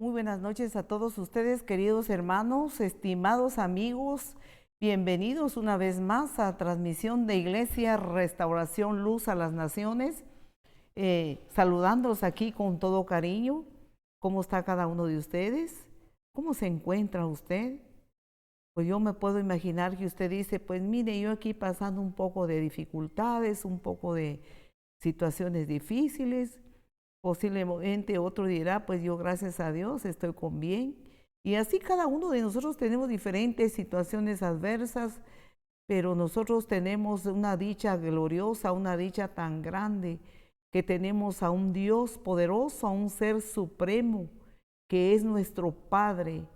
Muy buenas noches a todos ustedes, queridos hermanos, estimados amigos. Bienvenidos una vez más a transmisión de Iglesia Restauración Luz a las Naciones. Saludándolos aquí con todo cariño. ¿Cómo está cada uno de ustedes? ¿Cómo se encuentra usted? Pues yo me puedo imaginar que usted dice, pues mire, yo aquí pasando un poco de dificultades, un poco de situaciones difíciles. Posiblemente otro dirá, pues yo gracias a Dios estoy con bien. Y así cada uno de nosotros tenemos diferentes situaciones adversas, pero nosotros tenemos una dicha gloriosa, una dicha tan grande, que tenemos a un Dios poderoso, a un ser supremo, que es nuestro Padre,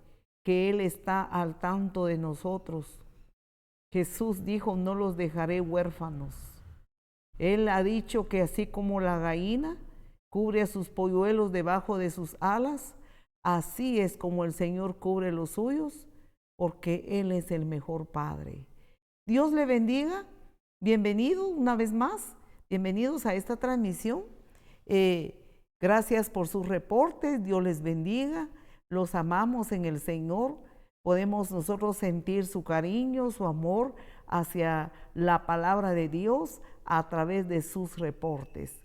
que Él está al tanto de nosotros. Jesús dijo, no los dejaré huérfanos. Él ha dicho que así como la gallina cubre a sus polluelos debajo de sus alas, así es como el Señor cubre los suyos, porque Él es el mejor Padre. Dios le bendiga. Bienvenido una vez más. Bienvenidos a esta transmisión. Gracias por sus reportes. Dios les bendiga. Los amamos en el Señor. Podemos nosotros sentir su cariño, su amor hacia la palabra de Dios a través de sus reportes.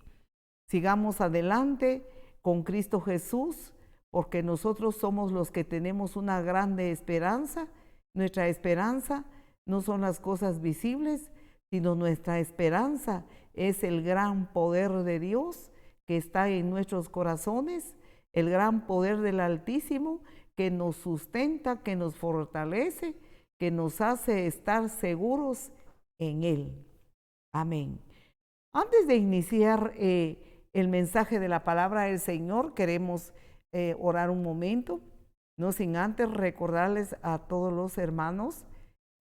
Sigamos adelante con Cristo Jesús, porque nosotros somos los que tenemos una grande esperanza. Nuestra esperanza no son las cosas visibles, sino nuestra esperanza es el gran poder de Dios que está en nuestros corazones, el gran poder del Altísimo que nos sustenta, que nos fortalece, que nos hace estar seguros en Él. Amén. Antes de iniciar el mensaje de la palabra del Señor, queremos orar un momento, no sin antes recordarles a todos los hermanos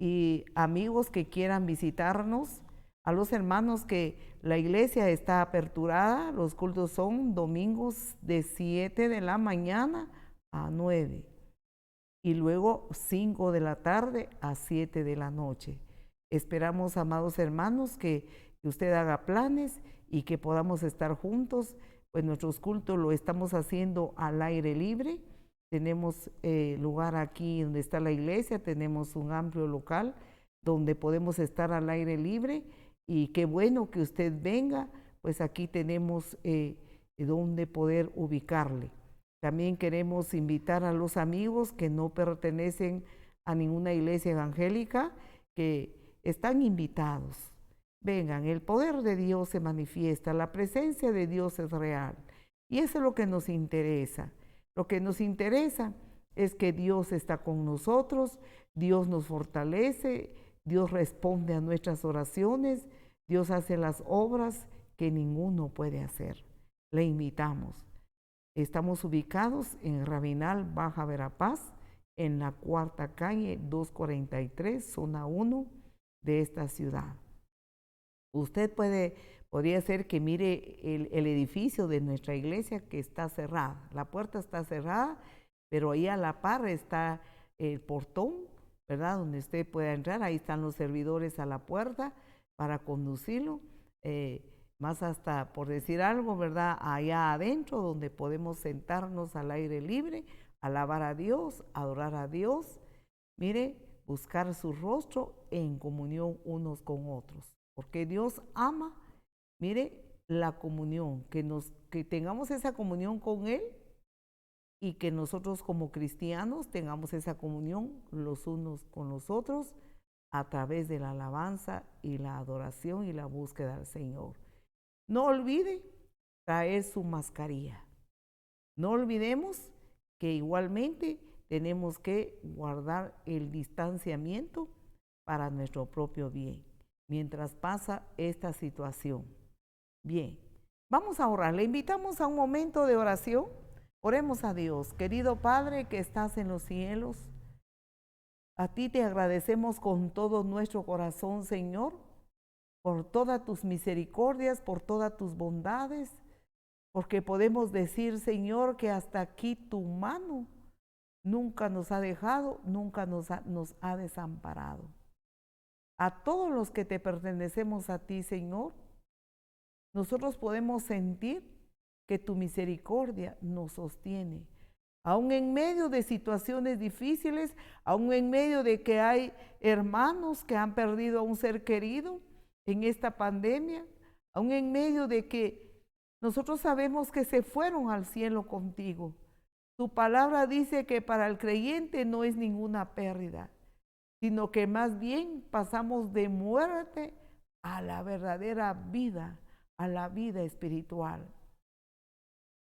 y amigos que quieran visitarnos, a los hermanos que la iglesia está aperturada. Los cultos son domingos de 7 de la mañana a 9 y luego 5 de la tarde a 7 de la noche. Esperamos, amados hermanos, que usted haga planes y que podamos estar juntos. Pues nuestros cultos lo estamos haciendo al aire libre. Tenemos lugar aquí donde está la iglesia, tenemos un amplio local donde podemos estar al aire libre, y qué bueno que usted venga, pues aquí tenemos donde poder ubicarle. También queremos invitar a los amigos que no pertenecen a ninguna iglesia evangélica, que están invitados. Vengan, el poder de Dios se manifiesta, la presencia de Dios es real. Y eso es lo que nos interesa. Lo que nos interesa es que Dios está con nosotros, Dios nos fortalece, Dios responde a nuestras oraciones, Dios hace las obras que ninguno puede hacer. Le invitamos. Estamos ubicados en Rabinal, Baja Verapaz, en la 4ª calle 243, zona 1 de esta ciudad. Usted podría ser que mire el edificio de nuestra iglesia, que está cerrada. La puerta está cerrada, pero ahí a la par está el portón, ¿verdad? Donde usted pueda entrar. Ahí están los servidores a la puerta para conducirlo. Más hasta, por decir algo, ¿verdad? Allá adentro, donde podemos sentarnos al aire libre, alabar a Dios, adorar a Dios. Mire, buscar su rostro en comunión unos con otros. Porque Dios ama, mire, la comunión, que tengamos esa comunión con Él, y que nosotros como cristianos tengamos esa comunión los unos con los otros a través de la alabanza y la adoración y la búsqueda del Señor. No olvide traer su mascarilla. No olvidemos que igualmente tenemos que guardar el distanciamiento para nuestro propio bien mientras pasa esta situación. Bien, vamos a orar. Le invitamos a un momento de oración. Oremos a Dios. Querido Padre que estás en los cielos, a ti te agradecemos con todo nuestro corazón, Señor, por todas tus misericordias, por todas tus bondades, porque podemos decir, Señor, que hasta aquí tu mano nunca nos ha dejado, nunca nos ha desamparado. A todos los que te pertenecemos a ti, Señor, nosotros podemos sentir que tu misericordia nos sostiene, Aún en medio de situaciones difíciles, aún en medio de que hay hermanos que han perdido a un ser querido en esta pandemia, aún en medio de que nosotros sabemos que se fueron al cielo contigo. Tu palabra dice que para el creyente no es ninguna pérdida, sino que más bien pasamos de muerte a la verdadera vida, a la vida espiritual.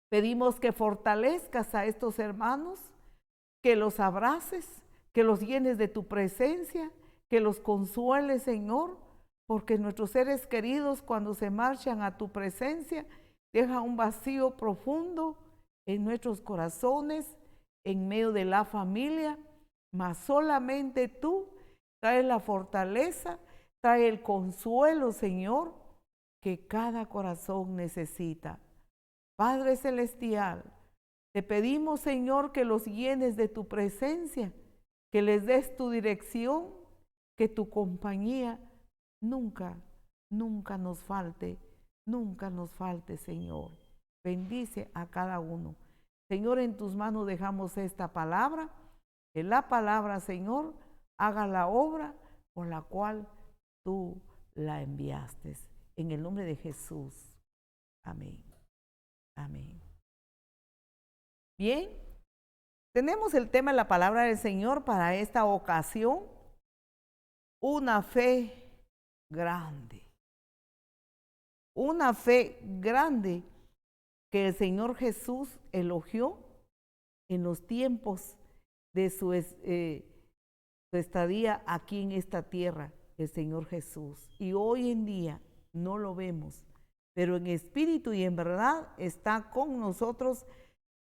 Pedimos que fortalezcas a estos hermanos, que los abraces, que los llenes de tu presencia, que los consueles, Señor, porque nuestros seres queridos cuando se marchan a tu presencia dejan un vacío profundo en nuestros corazones, en medio de la familia, mas solamente tú traes la fortaleza, traes el consuelo, Señor, que cada corazón necesita. Padre Celestial, te pedimos, Señor, que los llenes de tu presencia, que les des tu dirección, que tu compañía nunca nos falte, Señor. Bendice a cada uno. Señor, en tus manos dejamos esta palabra, que la palabra, Señor, haga la obra por la cual tú la enviaste. En el nombre de Jesús. Amén. Amén. Bien, tenemos el tema de la palabra del Señor para esta ocasión. Una fe grande. Una fe grande que el Señor Jesús elogió en los tiempos de su estadía aquí en esta tierra, el Señor Jesús. Y hoy en día no lo vemos, pero en espíritu y en verdad está con nosotros.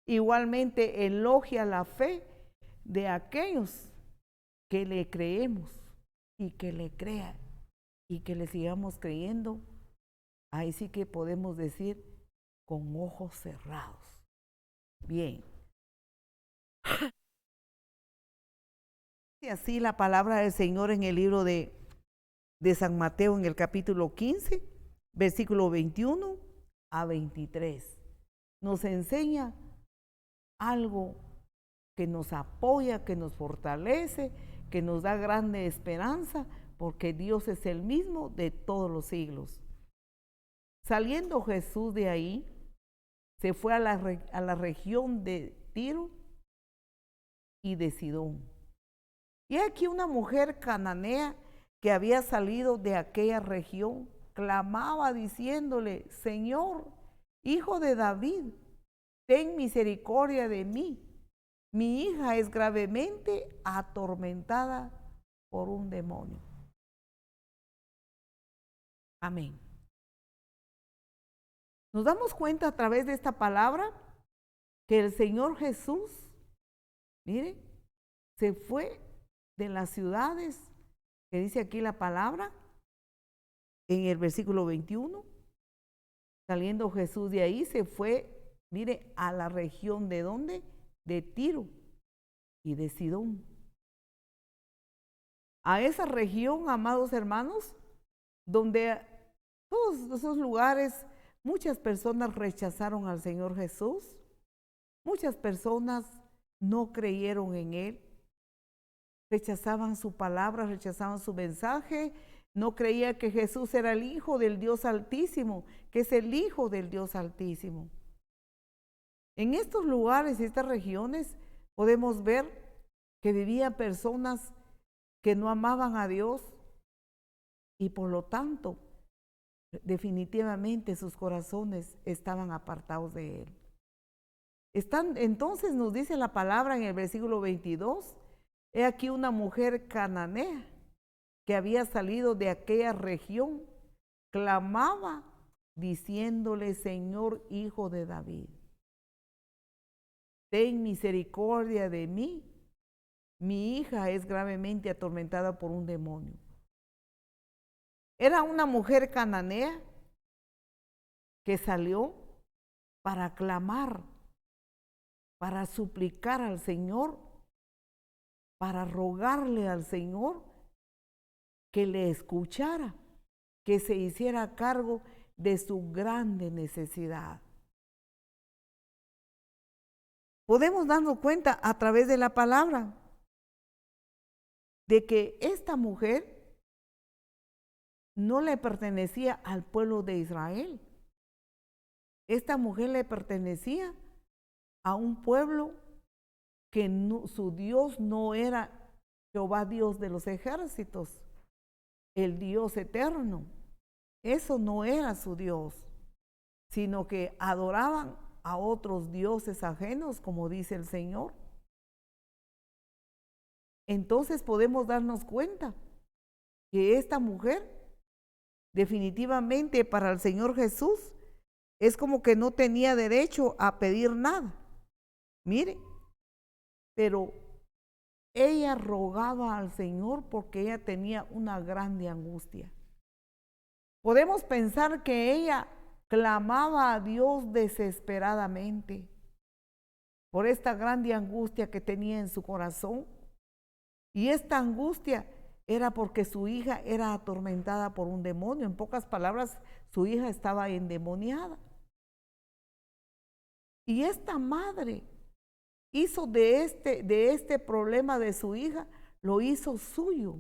Igualmente elogia la fe de aquellos que le creemos y que le crean y que le sigamos creyendo. Ahí sí que podemos decir con ojos cerrados. Bien. Y así la palabra del Señor en el libro de San Mateo, en el capítulo 15, versículo 21 a 23. Nos enseña algo que nos apoya, que nos fortalece, que nos da grande esperanza, porque Dios es el mismo de todos los siglos. Saliendo Jesús de ahí, se fue a la región de Tiro y de Sidón. Y aquí una mujer cananea que había salido de aquella región, clamaba diciéndole: Señor, Hijo de David, ten misericordia de mí. Mi hija es gravemente atormentada por un demonio. Amén. Nos damos cuenta a través de esta palabra que el Señor Jesús, mire, se fue de las ciudades, que dice aquí la palabra, en el versículo 21, saliendo Jesús de ahí, se fue, mire, a la región de ¿dónde? De Tiro y de Sidón. A esa región, amados hermanos, donde todos esos lugares, muchas personas rechazaron al Señor Jesús, muchas personas no creyeron en Él, rechazaban su palabra, rechazaban su mensaje, no creían que Jesús era el Hijo del Dios Altísimo, que es el Hijo del Dios Altísimo. En estos lugares y estas regiones podemos ver que vivían personas que no amaban a Dios y por lo tanto definitivamente sus corazones estaban apartados de Él. Entonces nos dice la palabra en el versículo 22, he aquí una mujer cananea que había salido de aquella región, clamaba diciéndole: Señor, Hijo de David, ten misericordia de mí. Mi hija es gravemente atormentada por un demonio. Era una mujer cananea que salió para clamar, para suplicar al Señor, para rogarle al Señor que le escuchara, que se hiciera cargo de su grande necesidad. podemos darnos cuenta a través de la palabra de que esta mujer no le pertenecía al pueblo de Israel. Esta mujer le pertenecía a un pueblo que no, su Dios no era Jehová Dios de los ejércitos, el Dios eterno. Eso no era su Dios, sino que adoraban a otros dioses ajenos, como dice el Señor. Entonces podemos darnos cuenta que esta mujer definitivamente para el Señor Jesús es como que no tenía derecho a pedir nada. Mire, pero ella rogaba al Señor porque ella tenía una grande angustia. Podemos pensar que ella clamaba a Dios desesperadamente por esta grande angustia que tenía en su corazón. Y esta angustia era porque su hija era atormentada por un demonio. En pocas palabras, su hija estaba endemoniada. Y esta madre hizo de este problema de su hija, lo hizo suyo.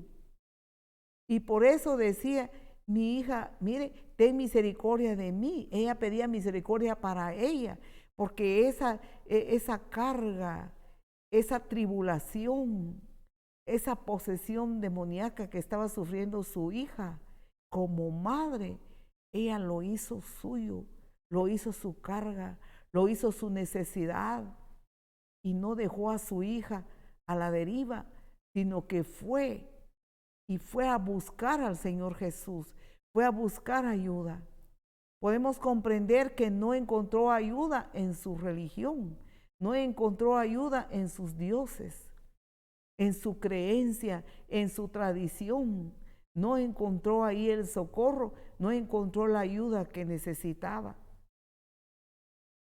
Y por eso decía, mi hija, mire, ten misericordia de mí. Ella pedía misericordia para ella, porque esa carga, esa tribulación, esa posesión demoníaca que estaba sufriendo su hija, como madre, ella lo hizo suyo, lo hizo su carga, lo hizo su necesidad, y no dejó a su hija a la deriva, sino que fue a buscar al Señor Jesús, fue a buscar ayuda. Podemos comprender que no encontró ayuda en su religión, no encontró ayuda en sus dioses, en su creencia, en su tradición. No encontró ahí el socorro, no encontró la ayuda que necesitaba.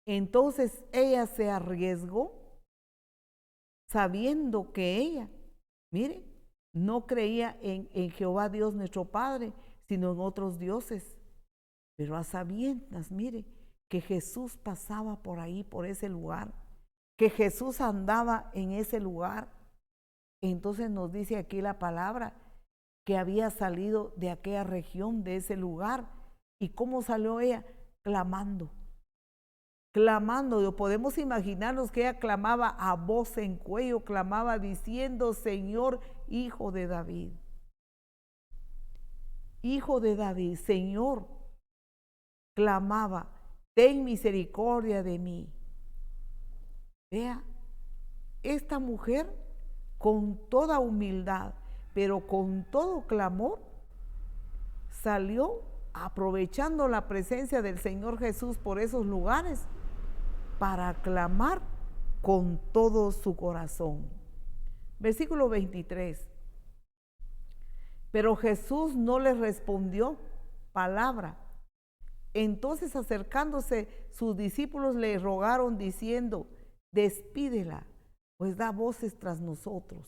Entonces ella se arriesgó sabiendo que ella, mire, no creía en Jehová Dios nuestro Padre, sino en otros dioses. Pero a sabiendas, mire, que Jesús pasaba por ahí, por ese lugar, que Jesús andaba en ese lugar. Entonces nos dice aquí la palabra que había salido de aquella región, de ese lugar. ¿Y cómo salió ella? Clamando. Clamando. Podemos imaginarnos que ella clamaba a voz en cuello, clamaba diciendo, Señor, Hijo de David. Hijo de David, Señor, clamaba, ten misericordia de mí. Vea, esta mujer con toda humildad, pero con todo clamor, salió aprovechando la presencia del Señor Jesús por esos lugares para clamar con todo su corazón. Versículo 23. Pero Jesús no le respondió palabra. Entonces, acercándose, sus discípulos le rogaron diciendo, despídela, pues da voces tras nosotros.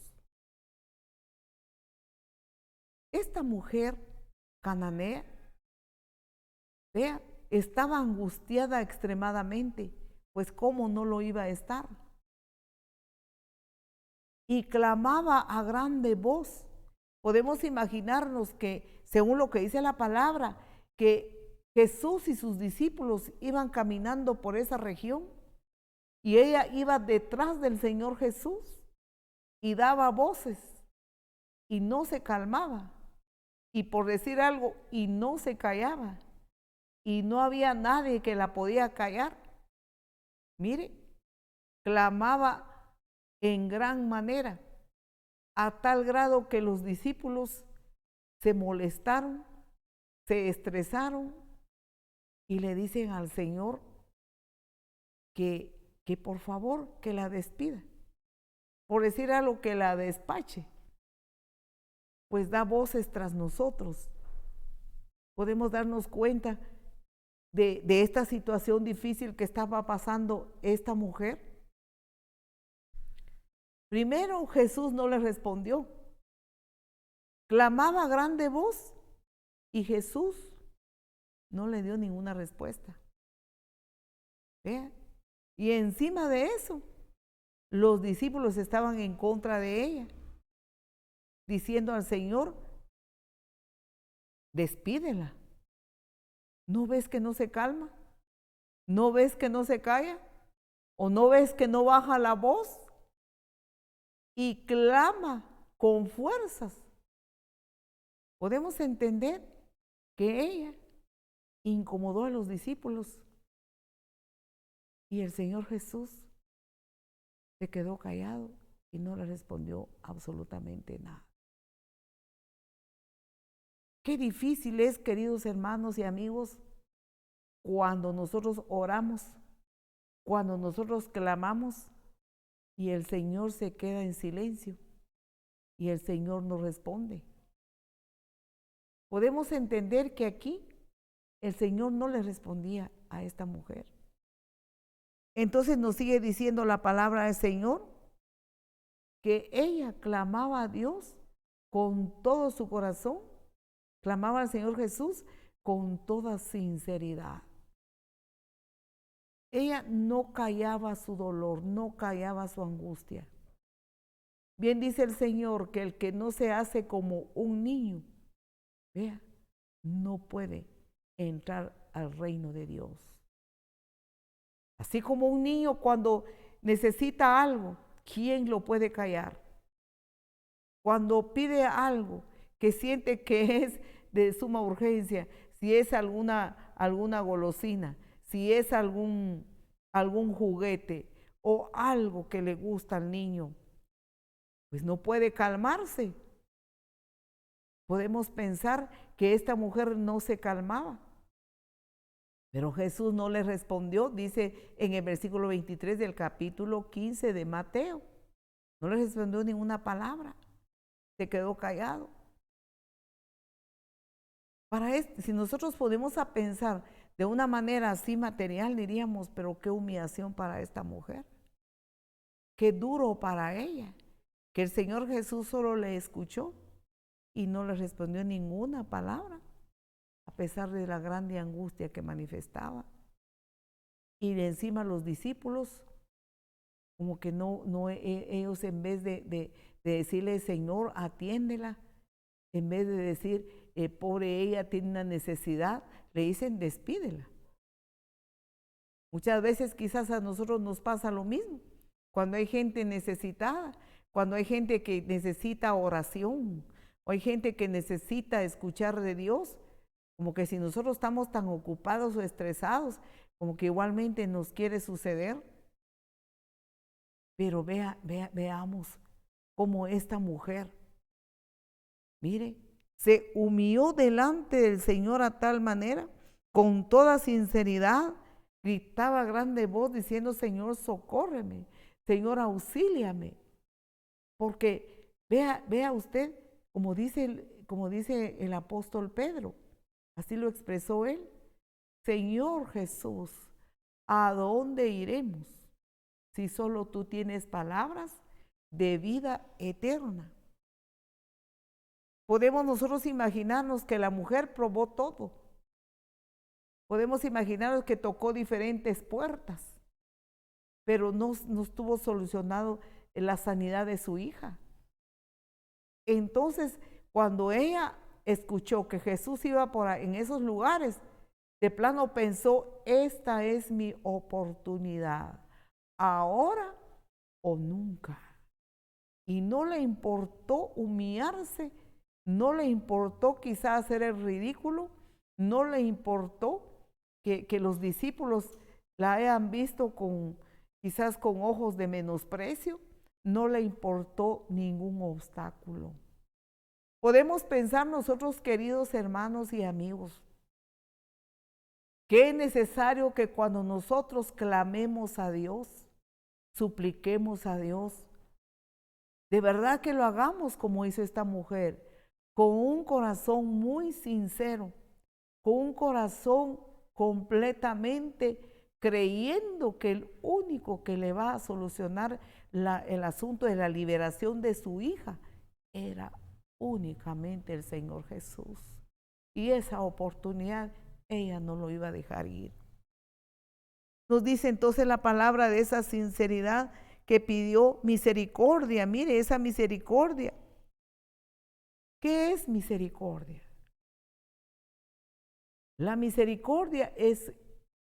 Esta mujer cananea, vea, estaba angustiada extremadamente, pues cómo no lo iba a estar. Y clamaba a grande voz. Podemos imaginarnos que, según lo que dice la palabra, que Jesús y sus discípulos iban caminando por esa región y ella iba detrás del Señor Jesús y daba voces y no se calmaba, y por decir algo, y no se callaba, y no había nadie que la podía callar. Mire, clamaba en gran manera, a tal grado que los discípulos se molestaron, se estresaron y le dicen al Señor que por favor que la despida, por decir algo, que la despache, pues da voces tras nosotros. Podemos darnos cuenta de esta situación difícil que estaba pasando esta mujer. Primero, Jesús no le respondió. Clamaba a grande voz y Jesús no le dio ninguna respuesta. ¿Vea? Y encima de eso, los discípulos estaban en contra de ella, diciendo al Señor, despídela. ¿No ves que no se calma? ¿No ves que no se calla? ¿O no ves que no baja la voz? Y clama con fuerzas. Podemos entender que ella incomodó a los discípulos y el Señor Jesús se quedó callado y no le respondió absolutamente nada. Qué difícil es, queridos hermanos y amigos, cuando nosotros oramos, cuando nosotros clamamos y el Señor se queda en silencio y el Señor no responde. Podemos entender que aquí el Señor no le respondía a esta mujer. Entonces nos sigue diciendo la palabra del Señor que ella clamaba a Dios con todo su corazón, clamaba al Señor Jesús con toda sinceridad. Ella no callaba su dolor, no callaba su angustia. Bien dice el Señor que el que no se hace como un niño, vea, no puede entrar al reino de Dios. Así como un niño cuando necesita algo, ¿quién lo puede callar? Cuando pide algo que siente que es de suma urgencia, si es alguna golosina, si es algún juguete o algo que le gusta al niño, pues no puede calmarse. Podemos pensar que esta mujer no se calmaba, pero Jesús no le respondió, dice en el versículo 23 del capítulo 15 de Mateo. No le respondió ninguna palabra, se quedó callado. Si nosotros podemos pensar de una manera así material, diríamos, pero qué humillación para esta mujer, qué duro para ella, que el Señor Jesús solo le escuchó y no le respondió ninguna palabra, a pesar de la grande angustia que manifestaba. Y de encima los discípulos, como que ellos en vez de decirle, Señor, atiéndela, en vez de decir, pobre ella tiene una necesidad, le dicen, despídela. Muchas veces quizás a nosotros nos pasa lo mismo, cuando hay gente necesitada, cuando hay gente que necesita oración, o hay gente que necesita escuchar de Dios, como que si nosotros estamos tan ocupados o estresados, como que igualmente nos quiere suceder. Pero veamos cómo esta mujer, mire, se humilló delante del Señor a tal manera, con toda sinceridad, gritaba a grande voz diciendo, Señor, socórreme, Señor, auxíliame. Porque vea usted, como dice el apóstol Pedro, así lo expresó él, Señor Jesús, ¿a dónde iremos si solo tú tienes palabras de vida eterna? Podemos nosotros imaginarnos que la mujer probó todo. Podemos imaginarnos que tocó diferentes puertas, pero no estuvo solucionado la sanidad de su hija. Entonces, cuando ella escuchó que Jesús iba en esos lugares, de plano pensó, esta es mi oportunidad, ahora o nunca. Y no le importó humillarse, no le importó quizás hacer el ridículo, no le importó que los discípulos la hayan visto quizás con ojos de menosprecio, no le importó ningún obstáculo. Podemos pensar nosotros, queridos hermanos y amigos, que es necesario que cuando nosotros clamemos a Dios, supliquemos a Dios, de verdad que lo hagamos como hizo esta mujer, con un corazón muy sincero, con un corazón completamente creyendo que el único que le va a solucionar el asunto de la liberación de su hija era únicamente el Señor Jesús. Y esa oportunidad ella no lo iba a dejar ir. Nos dice entonces la palabra de esa sinceridad que pidió misericordia. Mire, esa misericordia. ¿Qué es misericordia? La misericordia es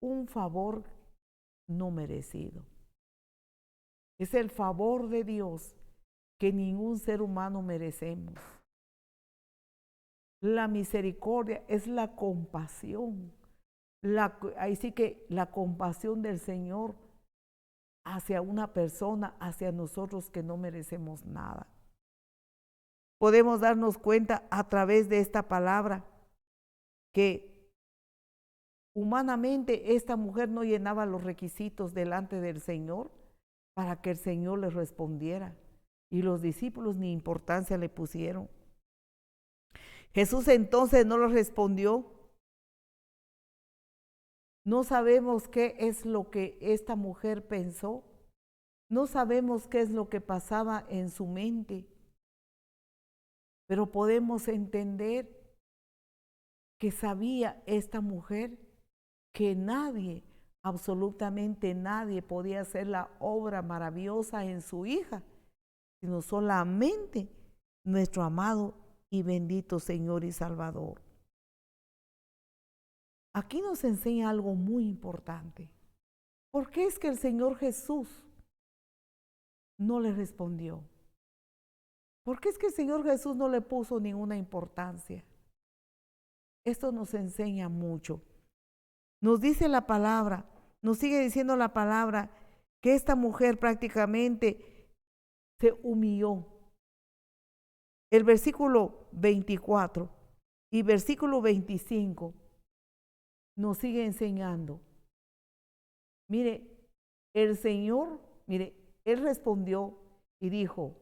un favor no merecido. Es el favor de Dios que ningún ser humano merecemos. La misericordia es la compasión. Ahí sí que la compasión del Señor hacia una persona, hacia nosotros que no merecemos nada. Podemos darnos cuenta a través de esta palabra que humanamente esta mujer no llenaba los requisitos delante del Señor para que el Señor le respondiera. Y los discípulos ni importancia le pusieron. Jesús entonces no le respondió. No sabemos qué es lo que esta mujer pensó. No sabemos qué es lo que pasaba en su mente. Pero podemos entender que sabía esta mujer que nadie, absolutamente nadie, podía hacer la obra maravillosa en su hija, sino solamente nuestro amado y bendito Señor y Salvador. Aquí nos enseña algo muy importante. ¿Por qué es que el Señor Jesús no le respondió? ¿Por qué es que el Señor Jesús no le puso ninguna importancia? Esto nos enseña mucho. Nos dice la palabra, nos sigue diciendo la palabra, que esta mujer prácticamente se humilló. El versículo 24 y versículo 25 nos sigue enseñando. Mire, el Señor, mire, Él respondió y dijo,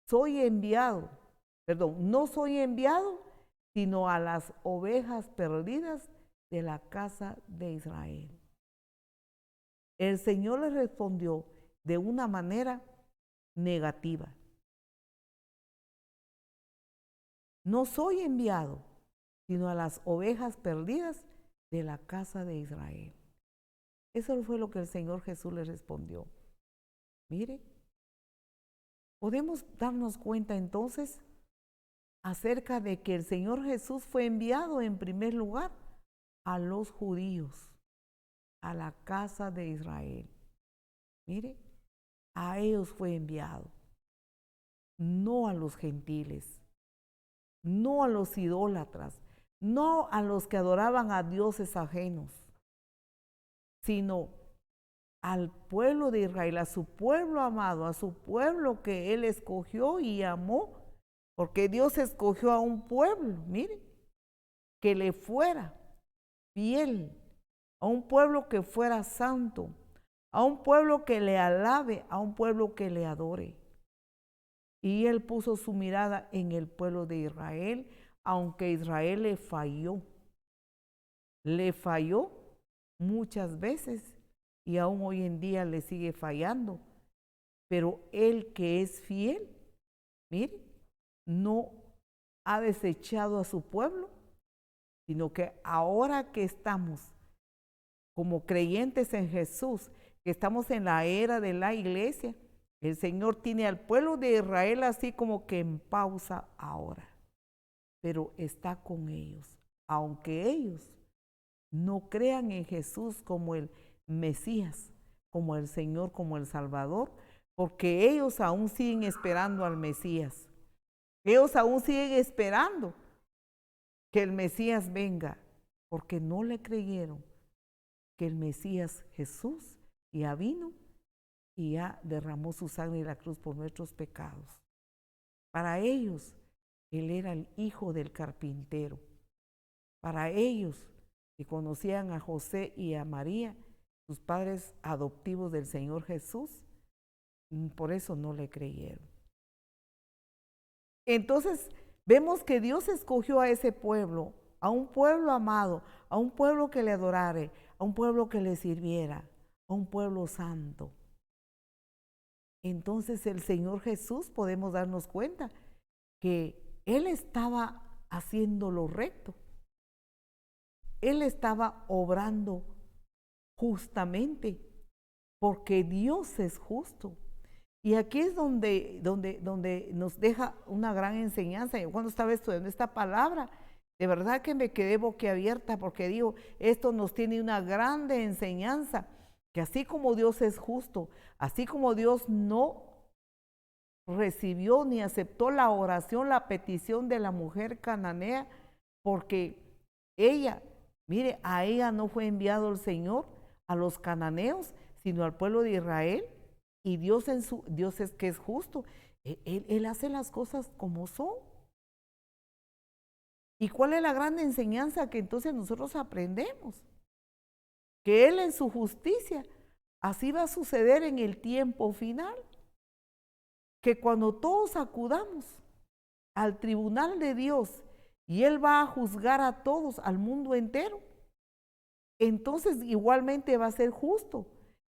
no soy enviado, sino a las ovejas perdidas de la casa de Israel. El Señor le respondió de una manera negativa. No soy enviado, sino a las ovejas perdidas de la casa de Israel. Eso fue lo que el Señor Jesús le respondió. Mire, podemos darnos cuenta entonces acerca de que el Señor Jesús fue enviado en primer lugar a los judíos, a la casa de Israel. Mire, a ellos fue enviado, no a los gentiles, no a los idólatras, no a los que adoraban a dioses ajenos, sino al pueblo de Israel, a su pueblo amado, a su pueblo que Él escogió y amó, porque Dios escogió a un pueblo, mire, que le fuera fiel, a un pueblo que fuera santo, a un pueblo que le alabe, a un pueblo que le adore. Y Él puso su mirada en el pueblo de Israel, aunque Israel le falló muchas veces y aún hoy en día le sigue fallando. Pero Él que es fiel, mire, no ha desechado a su pueblo, sino que ahora que estamos como creyentes en Jesús, que estamos en la era de la iglesia, el Señor tiene al pueblo de Israel así como que en pausa ahora, pero está con ellos, aunque ellos no crean en Jesús como el Mesías, como el Señor, como el Salvador, porque ellos aún siguen esperando al Mesías. Ellos aún siguen esperando que el Mesías venga, porque no le creyeron que el Mesías Jesús ya vino y ya derramó su sangre en la cruz por nuestros pecados. Para ellos, Él era el hijo del carpintero. Para ellos, que conocían a José y a María, sus padres adoptivos del Señor Jesús, por eso no le creyeron. Entonces, vemos que Dios escogió a ese pueblo, a un pueblo amado, a un pueblo que le adorare, a un pueblo que le sirviera, a un pueblo santo. Entonces el Señor Jesús, podemos darnos cuenta que Él estaba haciendo lo recto. Él estaba obrando justamente, porque Dios es justo. Y aquí es donde nos deja una gran enseñanza. Yo cuando estaba estudiando esta palabra, de verdad que me quedé boquiabierta porque digo, esto nos tiene una grande enseñanza, que así como Dios es justo, así como Dios no recibió ni aceptó la oración, la petición de la mujer cananea, porque ella, mire, a ella no fue enviado el Señor a los cananeos, sino al pueblo de Israel, y Dios Dios es que es justo, él hace las cosas como son. ¿Y cuál es la gran enseñanza que entonces nosotros aprendemos? Que Él en su justicia, así va a suceder en el tiempo final, que cuando todos acudamos al tribunal de Dios y Él va a juzgar a todos, al mundo entero, entonces igualmente va a ser justo,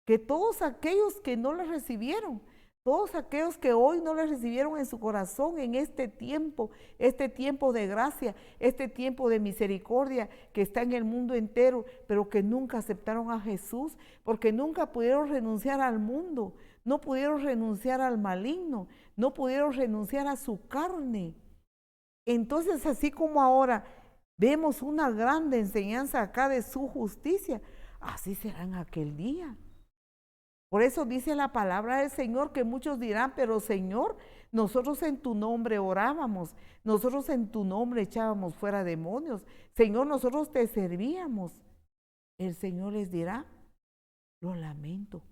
que todos aquellos que no le recibieron, todos aquellos que hoy no le recibieron en su corazón en este tiempo de gracia, este tiempo de misericordia que está en el mundo entero, pero que nunca aceptaron a Jesús, porque nunca pudieron renunciar al mundo, no pudieron renunciar al maligno, no pudieron renunciar a su carne. Entonces, así como ahora vemos una grande enseñanza acá de su justicia, así será en aquel día. Por eso dice la palabra del Señor que muchos dirán, pero Señor, nosotros en tu nombre orábamos, nosotros en tu nombre echábamos fuera demonios, Señor, nosotros te servíamos. El Señor les dirá, lo lamento,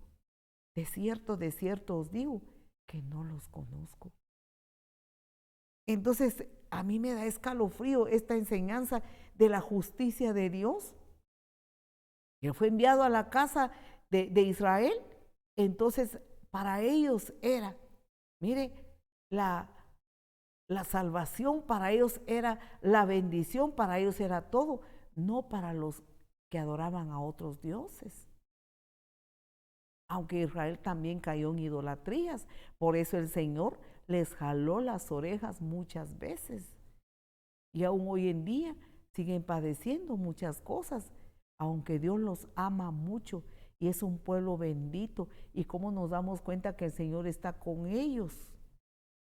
de cierto os digo que no los conozco. Entonces, a mí me da escalofrío esta enseñanza de la justicia de Dios. Él fue enviado a la casa de Israel. Entonces, para ellos era, mire, la salvación para ellos era la bendición, para ellos era todo, no para los que adoraban a otros dioses. Aunque Israel también cayó en idolatrías, por eso el Señor les jaló las orejas muchas veces. Y aún hoy en día siguen padeciendo muchas cosas, aunque Dios los ama mucho. Y es un pueblo bendito. Y cómo nos damos cuenta que el Señor está con ellos.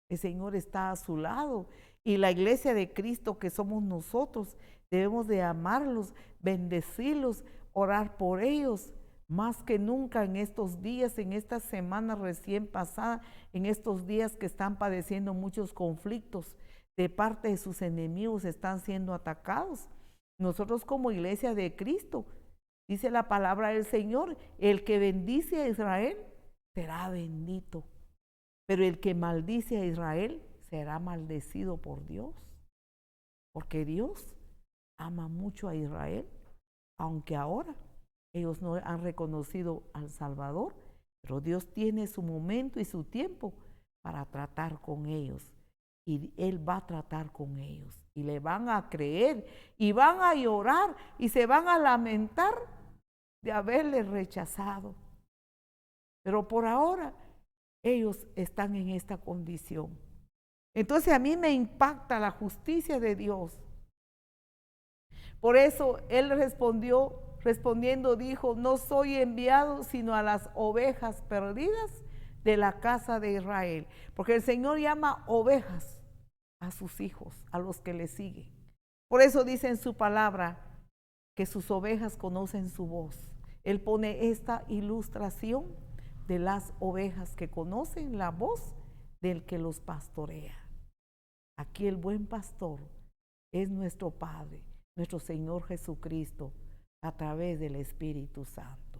El Señor está a su lado. Y la iglesia de Cristo que somos nosotros, debemos de amarlos, bendecirlos, orar por ellos. Más que nunca en estos días, en esta semana recién pasada, en estos días que están padeciendo muchos conflictos de parte de sus enemigos, están siendo atacados. Nosotros como iglesia de Cristo, dice la palabra del Señor, el que bendice a Israel será bendito, pero el que maldice a Israel será maldecido por Dios, porque Dios ama mucho a Israel, aunque ahora ellos no han reconocido al Salvador, pero Dios tiene su momento y su tiempo para tratar con ellos. Y Él va a tratar con ellos. Y le van a creer. Y van a llorar. Y se van a lamentar de haberle rechazado. Pero por ahora, ellos están en esta condición. Entonces a mí me impacta la justicia de Dios. Por eso Él respondiendo dijo, no soy enviado sino a las ovejas perdidas de la casa de Israel. Porque el Señor llama ovejas a sus hijos, a los que le siguen. Por eso dice en su palabra que sus ovejas conocen su voz. Él pone esta ilustración de las ovejas que conocen la voz del que los pastorea. Aquí el buen pastor es nuestro Padre, nuestro Señor Jesucristo, a través del Espíritu Santo.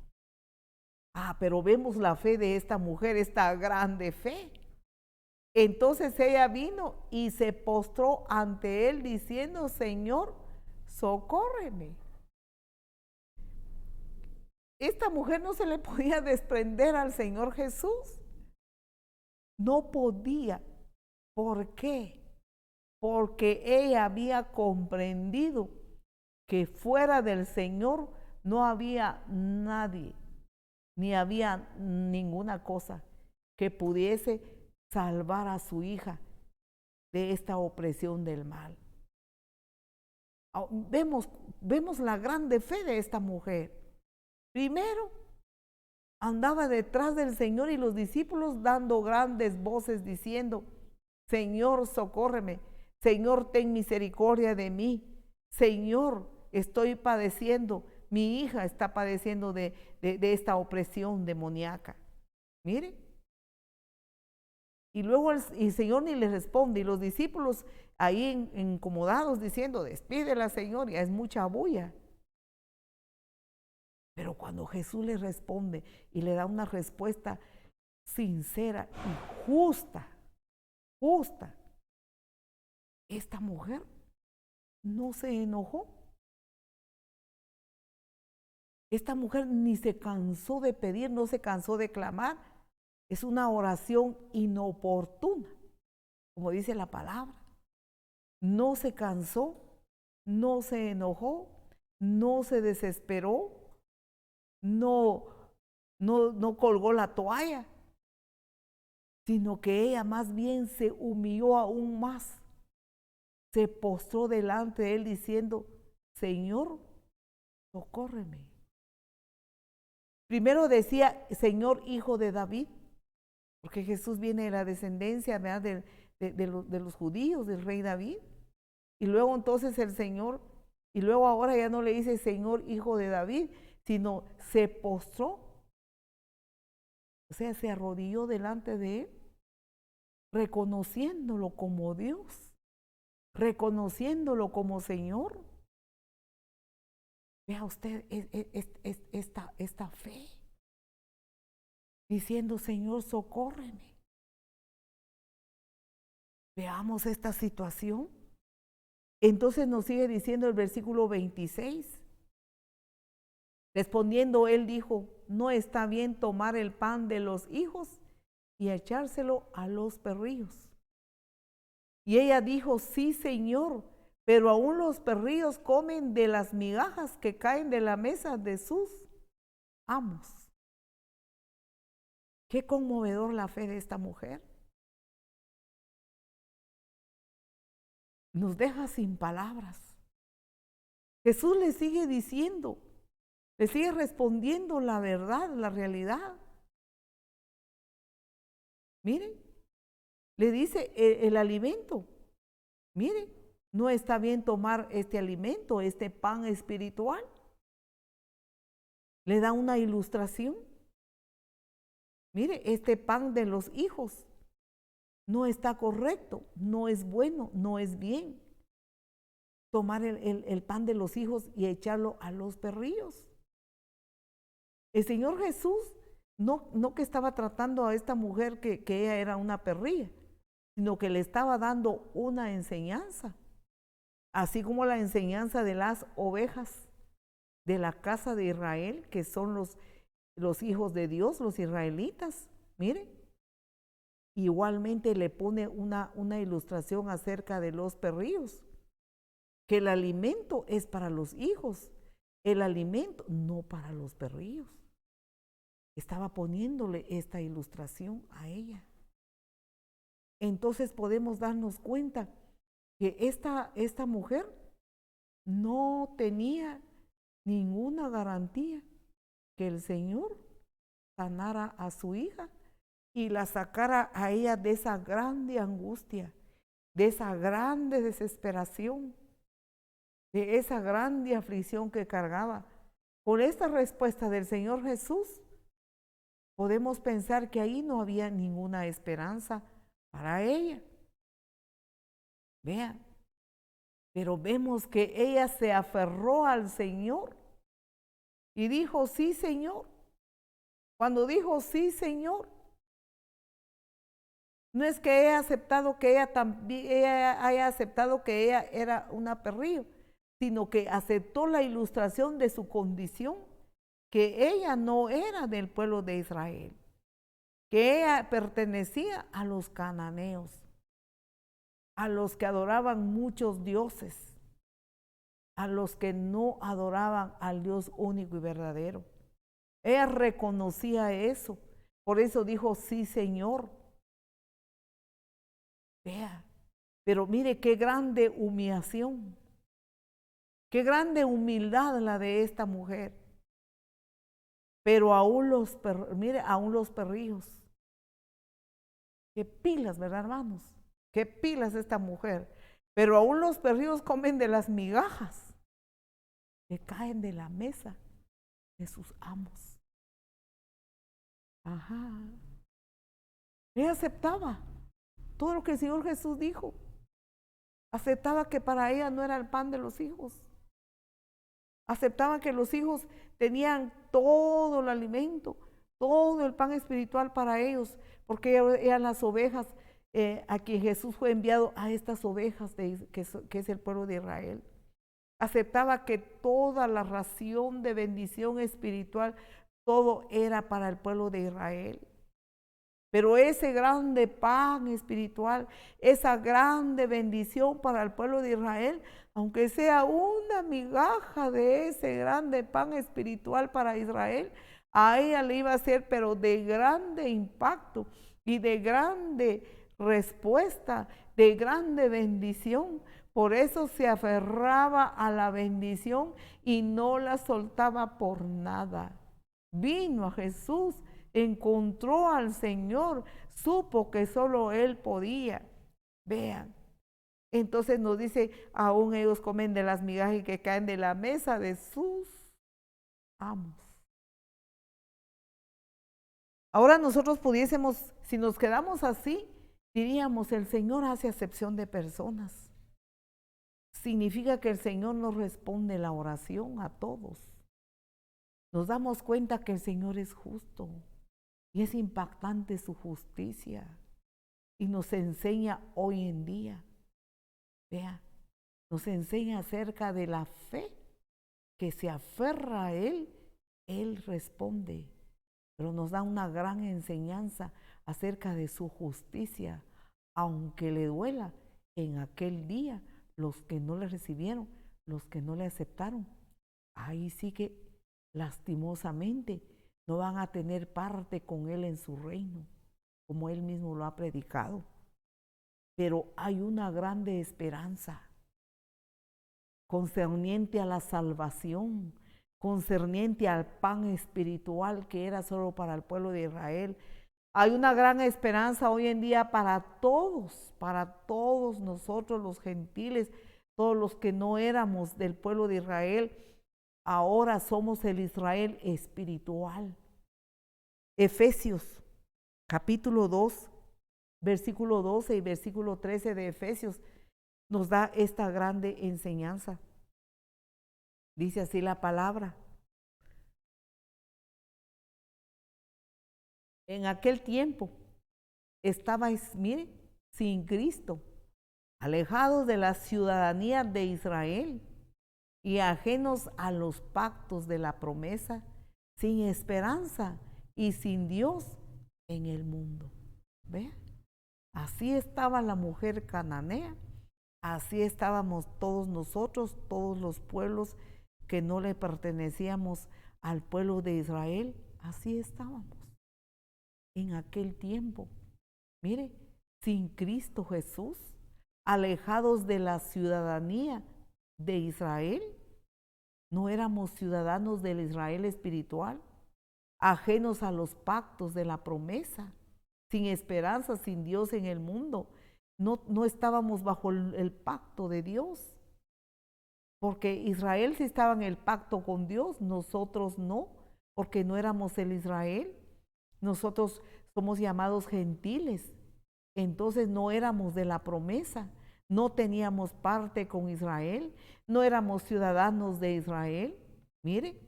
Pero vemos la fe de esta mujer, esta grande fe. Entonces ella vino y se postró ante él diciendo, Señor, socórreme. Esta mujer no se le podía desprender al Señor Jesús. No podía. ¿Por qué? Porque ella había comprendido que fuera del Señor no había nadie, ni había ninguna cosa que pudiese salvar a su hija de esta opresión del mal. Vemos la grande fe de esta mujer. Primero, andaba detrás del Señor y los discípulos dando grandes voces diciendo, Señor, socórreme, Señor, ten misericordia de mí, Señor, estoy padeciendo, mi hija está padeciendo de esta opresión demoníaca. Mire. Y luego el Señor ni les responde, y los discípulos ahí incomodados diciendo, despídela, Señor, ya es mucha bulla. Pero cuando Jesús le responde y le da una respuesta sincera y justa, esta mujer no se enojó. Esta mujer ni se cansó de pedir, no se cansó de clamar. Es una oración inoportuna, como dice la palabra. No se cansó, no se enojó, no se desesperó, no colgó la toalla, sino que ella más bien se humilló aún más. Se postró delante de él diciendo, Señor, socórreme. Primero decía, Señor, hijo de David, porque Jesús viene de la descendencia, ¿verdad?, de los judíos, del rey David. Y luego entonces el Señor, y luego ahora ya no le dice Señor, hijo de David, sino se postró. O sea, se arrodilló delante de él, reconociéndolo como Dios, reconociéndolo como Señor. Vea usted esta fe, diciendo, Señor, socórreme. Veamos esta situación. Entonces nos sigue diciendo el versículo 26. Respondiendo él dijo, no está bien tomar el pan de los hijos y echárselo a los perrillos. Y ella dijo, sí, Señor, pero aún los perrillos comen de las migajas que caen de la mesa de sus amos. Qué conmovedor la fe de esta mujer. Nos deja sin palabras. Jesús le sigue diciendo, le sigue respondiendo la verdad, la realidad. Miren, le dice el alimento. Miren, no está bien tomar este alimento, este pan espiritual. Le da una ilustración. Mire, este pan de los hijos no está correcto, no es bueno, no es bien. Tomar el pan de los hijos y echarlo a los perrillos. El Señor Jesús no que estaba tratando a esta mujer que ella era una perrilla, sino que le estaba dando una enseñanza, así como la enseñanza de las ovejas de la casa de Israel, que son los hijos de Dios, los israelitas. Miren, igualmente le pone una ilustración acerca de los perrillos, que el alimento es para los hijos, el alimento no para los perrillos. Estaba poniéndole esta ilustración a ella. Entonces podemos darnos cuenta que esta mujer no tenía ninguna garantía que el Señor sanara a su hija y la sacara a ella de esa grande angustia, de esa grande desesperación, de esa grande aflicción que cargaba. Por esta respuesta del Señor Jesús, podemos pensar que ahí no había ninguna esperanza para ella. Vean, pero vemos que ella se aferró al Señor y dijo, sí, Señor. Cuando dijo, sí, Señor, no es que ella aceptado que ella haya aceptado que ella era una perrillo, sino que aceptó la ilustración de su condición, que ella no era del pueblo de Israel, que ella pertenecía a los cananeos, a los que adoraban muchos dioses, a los que no adoraban al Dios único y verdadero. Ella reconocía eso, por eso dijo, sí, Señor. Vea, pero mire qué grande humillación, qué grande humildad la de esta mujer. pero aún mire, aún los perrillos. Qué pilas, ¿verdad, hermanos? Qué pilas esta mujer. Pero aún los perrillos comen de las migajas que caen de la mesa de sus amos. Ajá. Ella aceptaba todo lo que el Señor Jesús dijo. Aceptaba que para ella no era el pan de los hijos. Aceptaba que los hijos tenían todo el alimento, todo el pan espiritual para ellos, porque eran las ovejas a quien Jesús fue enviado, a estas ovejas que es el pueblo de Israel. Aceptaba que toda la ración de bendición espiritual, todo era para el pueblo de Israel. Pero ese grande pan espiritual, esa grande bendición para el pueblo de Israel, aunque sea una migaja de ese grande pan espiritual para Israel, a ella le iba a ser, pero de grande impacto y de grande respuesta, de grande bendición. Por eso se aferraba a la bendición y no la soltaba por nada. Vino a Jesús, encontró al Señor, supo que solo Él podía. Vean. Entonces nos dice, aún ellos comen de las migajas que caen de la mesa de sus amos. Ahora nosotros pudiésemos, si nos quedamos así, diríamos, el Señor hace acepción de personas. Significa que el Señor nos responde la oración a todos. Nos damos cuenta que el Señor es justo y es impactante su justicia y nos enseña hoy en día. Vea, nos enseña acerca de la fe que se aferra a Él, Él responde, pero nos da una gran enseñanza acerca de su justicia, aunque le duela en aquel día los que no le recibieron, los que no le aceptaron. Ahí sí que lastimosamente no van a tener parte con Él en su reino, como Él mismo lo ha predicado. Pero hay una grande esperanza concerniente a la salvación, concerniente al pan espiritual que era solo para el pueblo de Israel. Hay una gran esperanza hoy en día para todos nosotros los gentiles, todos los que no éramos del pueblo de Israel. Ahora somos el Israel espiritual. Efesios, capítulo 2, versículo 12 y versículo 13 de Efesios, nos da esta grande enseñanza. Dice así la palabra. En aquel tiempo estabais, mire, sin Cristo, alejados de la ciudadanía de Israel y ajenos a los pactos de la promesa, sin esperanza y sin Dios en el mundo. ¿Ve? Así estaba la mujer cananea, así estábamos todos nosotros, todos los pueblos que no le pertenecíamos al pueblo de Israel, así estábamos en aquel tiempo. Mire, sin Cristo Jesús, alejados de la ciudadanía de Israel, no éramos ciudadanos del Israel espiritual, ajenos a los pactos de la promesa, sin esperanza, sin Dios en el mundo. No estábamos bajo el pacto de Dios, porque Israel sí estaba en el pacto con Dios, nosotros no, porque no éramos el Israel. Nosotros somos llamados gentiles, entonces no éramos de la promesa, no teníamos parte con Israel, no éramos ciudadanos de Israel. Mire,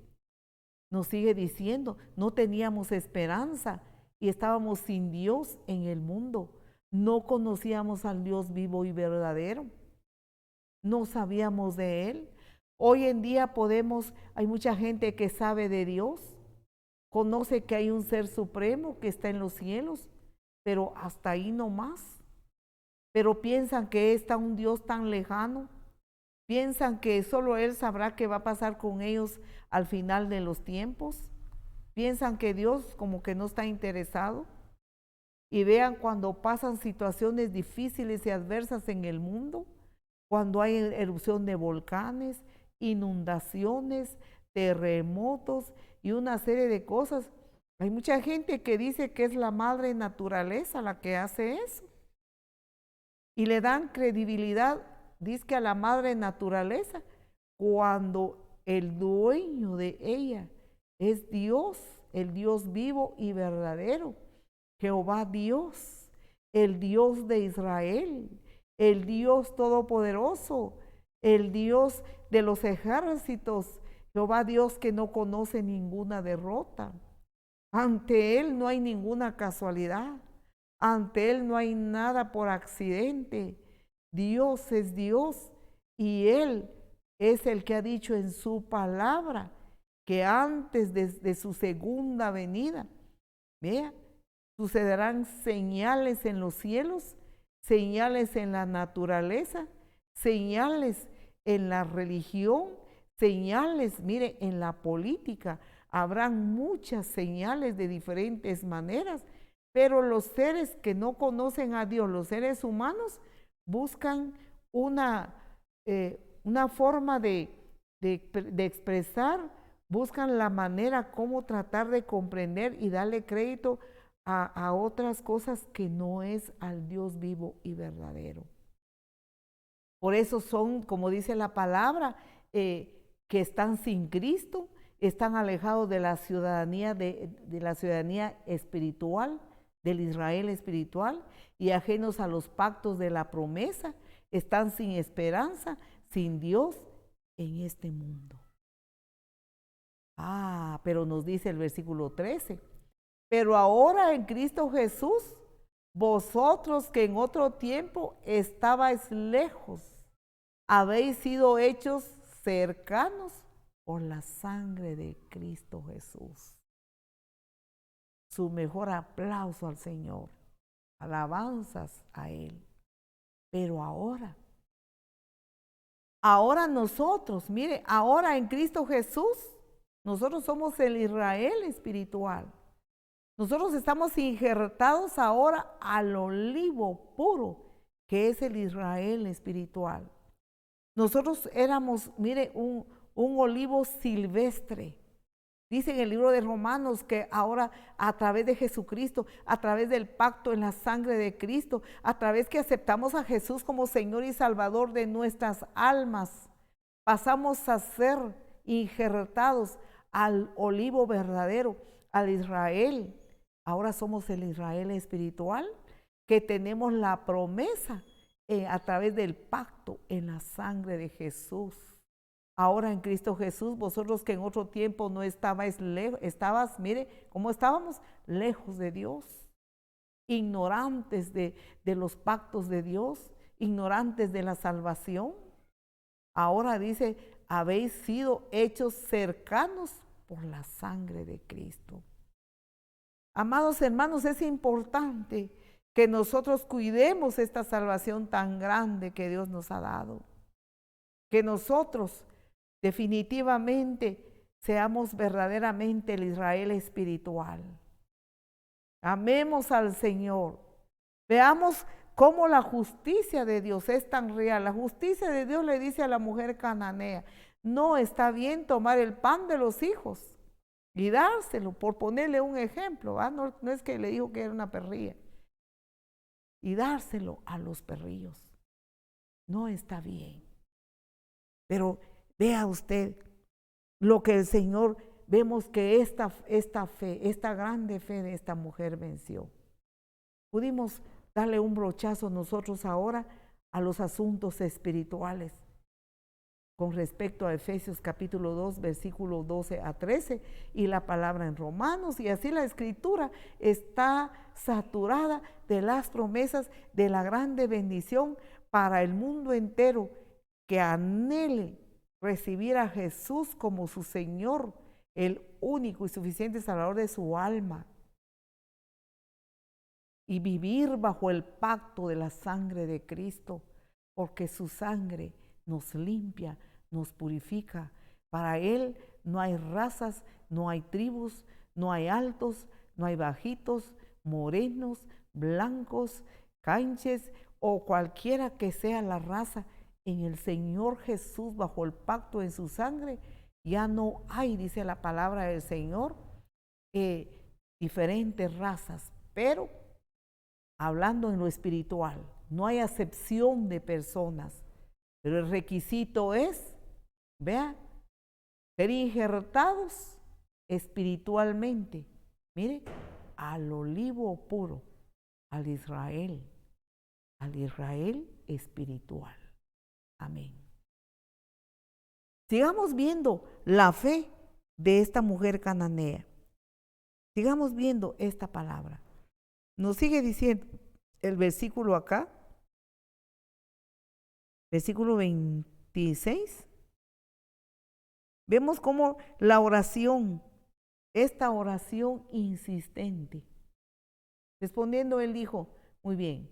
nos sigue diciendo, no teníamos esperanza y estábamos sin Dios en el mundo. No conocíamos al Dios vivo y verdadero, no sabíamos de Él. Hoy en día hay mucha gente que sabe de Dios, conoce que hay un ser supremo que está en los cielos, pero hasta ahí no más. Pero piensan que está un Dios tan lejano, piensan que solo Él sabrá qué va a pasar con ellos al final de los tiempos, piensan que Dios como que no está interesado. Y vean cuando pasan situaciones difíciles y adversas en el mundo, cuando hay erupción de volcanes, inundaciones, terremotos, y una serie de cosas. Hay mucha gente que dice que es la madre naturaleza la que hace eso. Y le dan credibilidad, dice que a la madre naturaleza, cuando el dueño de ella es Dios, el Dios vivo y verdadero, Jehová Dios, el Dios de Israel, el Dios todopoderoso, el Dios de los ejércitos, Jehová Dios que no conoce ninguna derrota. Ante Él no hay ninguna casualidad, ante Él no hay nada por accidente. Dios es Dios y Él es el que ha dicho en su palabra que antes de su segunda venida, vea, sucederán señales en los cielos, señales en la naturaleza, señales en la religión, señales, mire, en la política. Habrán muchas señales de diferentes maneras, pero los seres que no conocen a Dios, los seres humanos, buscan una forma de expresar, buscan la manera como tratar de comprender y darle crédito a otras cosas que no es al Dios vivo y verdadero. Por eso son, como dice la palabra, que están sin Cristo, están alejados de la ciudadanía, de la ciudadanía espiritual, del Israel espiritual, y ajenos a los pactos de la promesa, están sin esperanza, sin Dios en este mundo. Pero nos dice el versículo 13, pero ahora en Cristo Jesús, vosotros que en otro tiempo estabais lejos, habéis sido hechos cercanos por la sangre de Cristo Jesús. Su mejor aplauso al Señor, alabanzas a Él. Pero ahora nosotros, mire, ahora en Cristo Jesús, nosotros somos el Israel espiritual. Nosotros estamos injertados ahora al olivo puro, que es el Israel espiritual. Nosotros éramos, mire, un olivo silvestre. Dice en el libro de Romanos que ahora a través de Jesucristo, a través del pacto en la sangre de Cristo, a través que aceptamos a Jesús como Señor y Salvador de nuestras almas, pasamos a ser injertados al olivo verdadero, al Israel. Ahora somos el Israel espiritual, que tenemos la promesa a través del pacto en la sangre de Jesús. Ahora en Cristo Jesús, vosotros que en otro tiempo no estabais lejos, mire, ¿cómo estábamos? Lejos de Dios, ignorantes de los pactos de Dios, ignorantes de la salvación. Ahora dice, habéis sido hechos cercanos por la sangre de Cristo. Amados hermanos, es importante que nosotros cuidemos esta salvación tan grande que Dios nos ha dado. Que nosotros definitivamente seamos verdaderamente el Israel espiritual. Amemos al Señor. Veamos cómo la justicia de Dios es tan real. La justicia de Dios le dice a la mujer cananea, no está bien tomar el pan de los hijos y dárselo, por ponerle un ejemplo, no es que le dijo que era una perrilla, y dárselo a los perrillos. No está bien. Pero vea usted lo que el Señor, vemos que esta fe, esta grande fe de esta mujer venció. Pudimos darle un brochazo nosotros ahora a los asuntos espirituales con respecto a Efesios capítulo 2, versículo 12 a 13 y la palabra en Romanos, y así la escritura está saturada de las promesas de la grande bendición para el mundo entero que anhele recibir a Jesús como su Señor, el único y suficiente Salvador de su alma, y vivir bajo el pacto de la sangre de Cristo, porque su sangre nos limpia, nos purifica. Para Él no hay razas, no hay tribus, no hay altos, no hay bajitos, morenos, blancos, canches o cualquiera que sea la raza. En el Señor Jesús, bajo el pacto en su sangre, Ya no hay, dice la palabra del Señor, diferentes razas, pero hablando en lo espiritual, no hay acepción de personas, pero el requisito es, vea, ser injertados espiritualmente. Mire, al olivo puro, al Israel espiritual. Amén. Sigamos viendo la fe de esta mujer cananea. Sigamos viendo esta palabra. Nos sigue diciendo el versículo acá, versículo 26. Vemos cómo la oración, esta oración insistente. Respondiendo, él dijo, muy bien.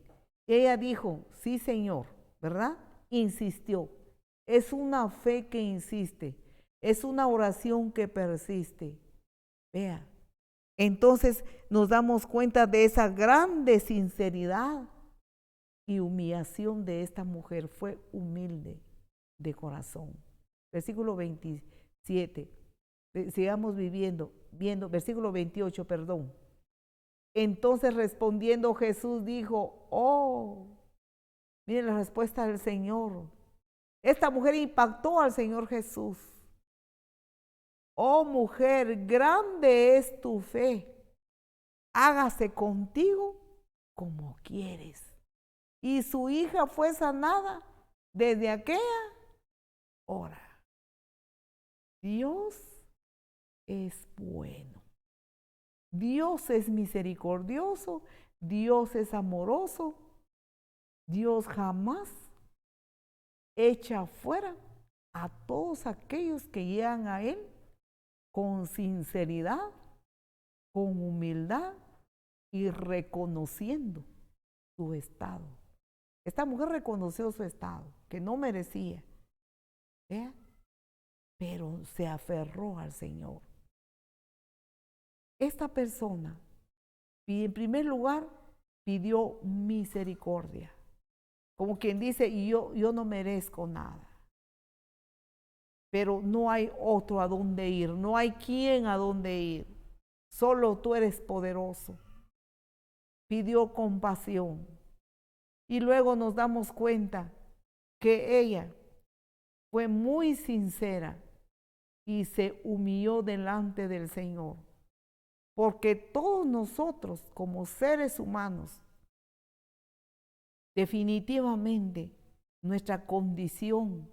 Ella dijo, sí, Señor, ¿verdad? Insistió. Es una fe que insiste. Es una oración que persiste. Vea. Entonces nos damos cuenta de esa grande sinceridad y humillación de esta mujer. Fue humilde de corazón. Versículo 27. Sigamos viendo, versículo 28, perdón. Entonces respondiendo Jesús dijo, oh, mire la respuesta del Señor. Esta mujer impactó al Señor Jesús. Oh mujer, grande es tu fe. Hágase contigo como quieres. Y su hija fue sanada desde aquella hora. Dios es bueno. Dios es misericordioso. Dios es amoroso. Dios jamás echa fuera a todos aquellos que llegan a Él con sinceridad, con humildad y reconociendo su estado. Esta mujer reconoció su estado, que no merecía, ¿vea? Pero se aferró al Señor. Esta persona, en primer lugar, pidió misericordia. Como quien dice, yo no merezco nada. Pero no hay otro a dónde ir, no hay quien a dónde ir. Solo tú eres poderoso. Pidió compasión. Y luego nos damos cuenta que ella fue muy sincera y se humilló delante del Señor. Porque todos nosotros como seres humanos, definitivamente nuestra condición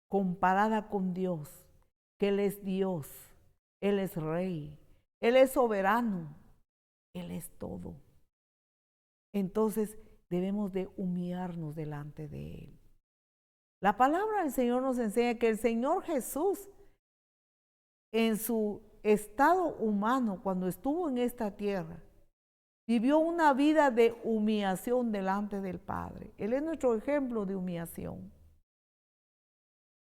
comparada con Dios, que Él es Dios, Él es Rey, Él es soberano, Él es todo. Entonces debemos de humillarnos delante de Él. La palabra del Señor nos enseña que el Señor Jesús, en su estado humano, cuando estuvo en esta tierra, vivió una vida de humillación delante del Padre. Él es nuestro ejemplo de humillación.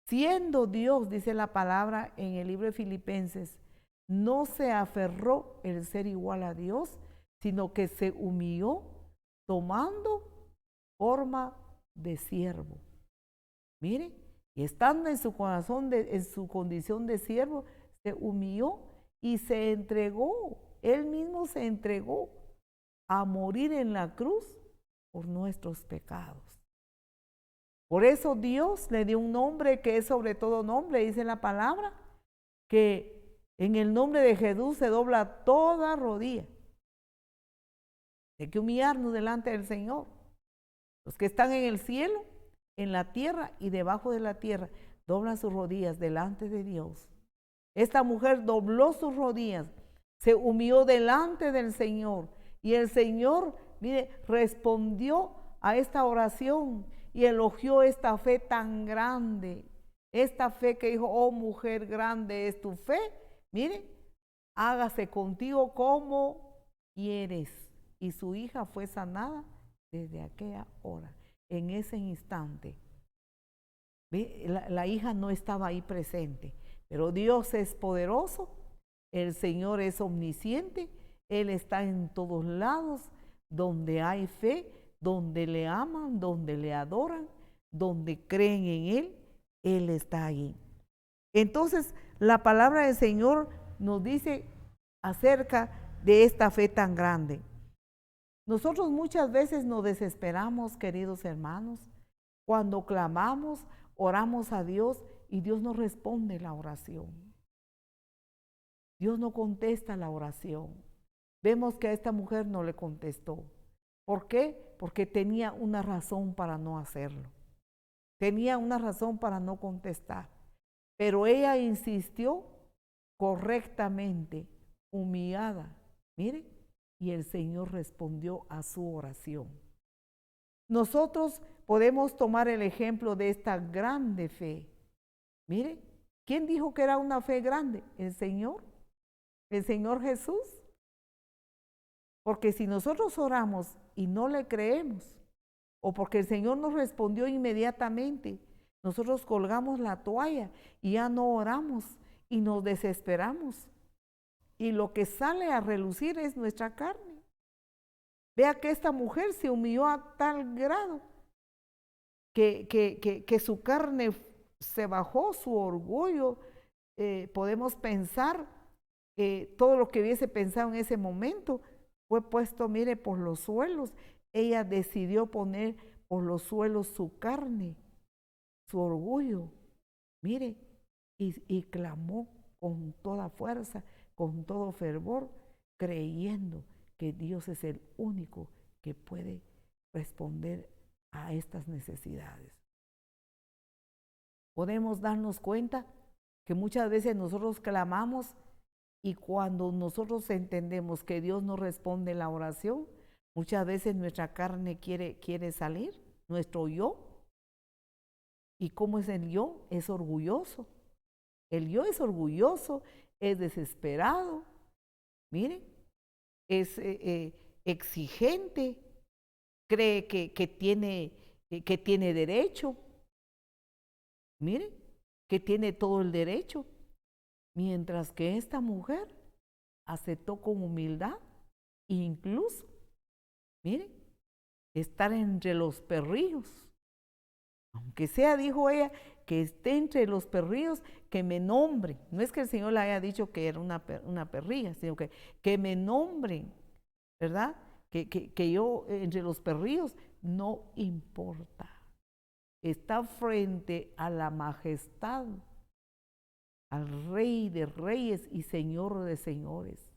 Siendo Dios, dice la palabra en el libro de Filipenses, no se aferró el ser igual a Dios, sino que se humilló tomando forma de siervo. Mire, y estando en su corazón, en su condición de siervo, se humilló y se entregó. Él mismo se entregó a morir en la cruz por nuestros pecados. Por eso Dios le dio un nombre que es sobre todo nombre, dice la palabra, que en el nombre de Jesús se dobla toda rodilla. Hay que humillarnos delante del Señor. Los que están en el cielo, en la tierra y debajo de la tierra, doblan sus rodillas delante de Dios. Esta mujer dobló sus rodillas, se humilló delante del Señor y el Señor, mire, respondió a esta oración y elogió esta fe tan grande. Esta fe que dijo, oh mujer, grande es tu fe. Mire, hágase contigo como quieres. Y su hija fue sanada desde aquella hora, en ese instante. La hija no estaba ahí presente, pero Dios es poderoso, el Señor es omnisciente, Él está en todos lados, donde hay fe, donde le aman, donde le adoran, donde creen en Él, Él está ahí. Entonces, la palabra del Señor nos dice acerca de esta fe tan grande. Nosotros muchas veces nos desesperamos, queridos hermanos, cuando clamamos, oramos a Dios y Dios no responde la oración. Dios no contesta la oración. Vemos que a esta mujer no le contestó. ¿Por qué? Porque tenía una razón para no hacerlo. Tenía una razón para no contestar. Pero ella insistió correctamente, humillada. Mire, y el Señor respondió a su oración. Nosotros podemos tomar el ejemplo de esta grande fe. Mire, ¿quién dijo que era una fe grande? El Señor Jesús. Porque si nosotros oramos y no le creemos, o porque el Señor nos respondió inmediatamente, nosotros colgamos la toalla y ya no oramos y nos desesperamos. Y lo que sale a relucir es nuestra carne. Vea que esta mujer se humilló a tal grado que su carne se bajó, su orgullo. Podemos pensar, todo lo que hubiese pensado en ese momento fue puesto, mire, por los suelos. Ella decidió poner por los suelos su carne, su orgullo, mire, y clamó con toda fuerza, con todo fervor, creyendo que Dios es el único que puede responder a estas necesidades. Podemos darnos cuenta que muchas veces nosotros clamamos y cuando nosotros entendemos que Dios no responde la oración, muchas veces nuestra carne quiere salir, nuestro yo. ¿Y cómo es el yo? Es orgulloso. El yo es orgulloso, es desesperado, mire, es exigente, cree que tiene derecho, mire, que tiene todo el derecho, mientras que esta mujer aceptó con humildad, incluso, mire, estar entre los perrillos. Aunque sea, dijo ella, que esté entre los perrillos, que me nombren. No es que el Señor le haya dicho que era una perrilla, sino que me nombren, ¿verdad? Que yo entre los perrillos, no importa. Está frente a la majestad, al Rey de Reyes y Señor de Señores.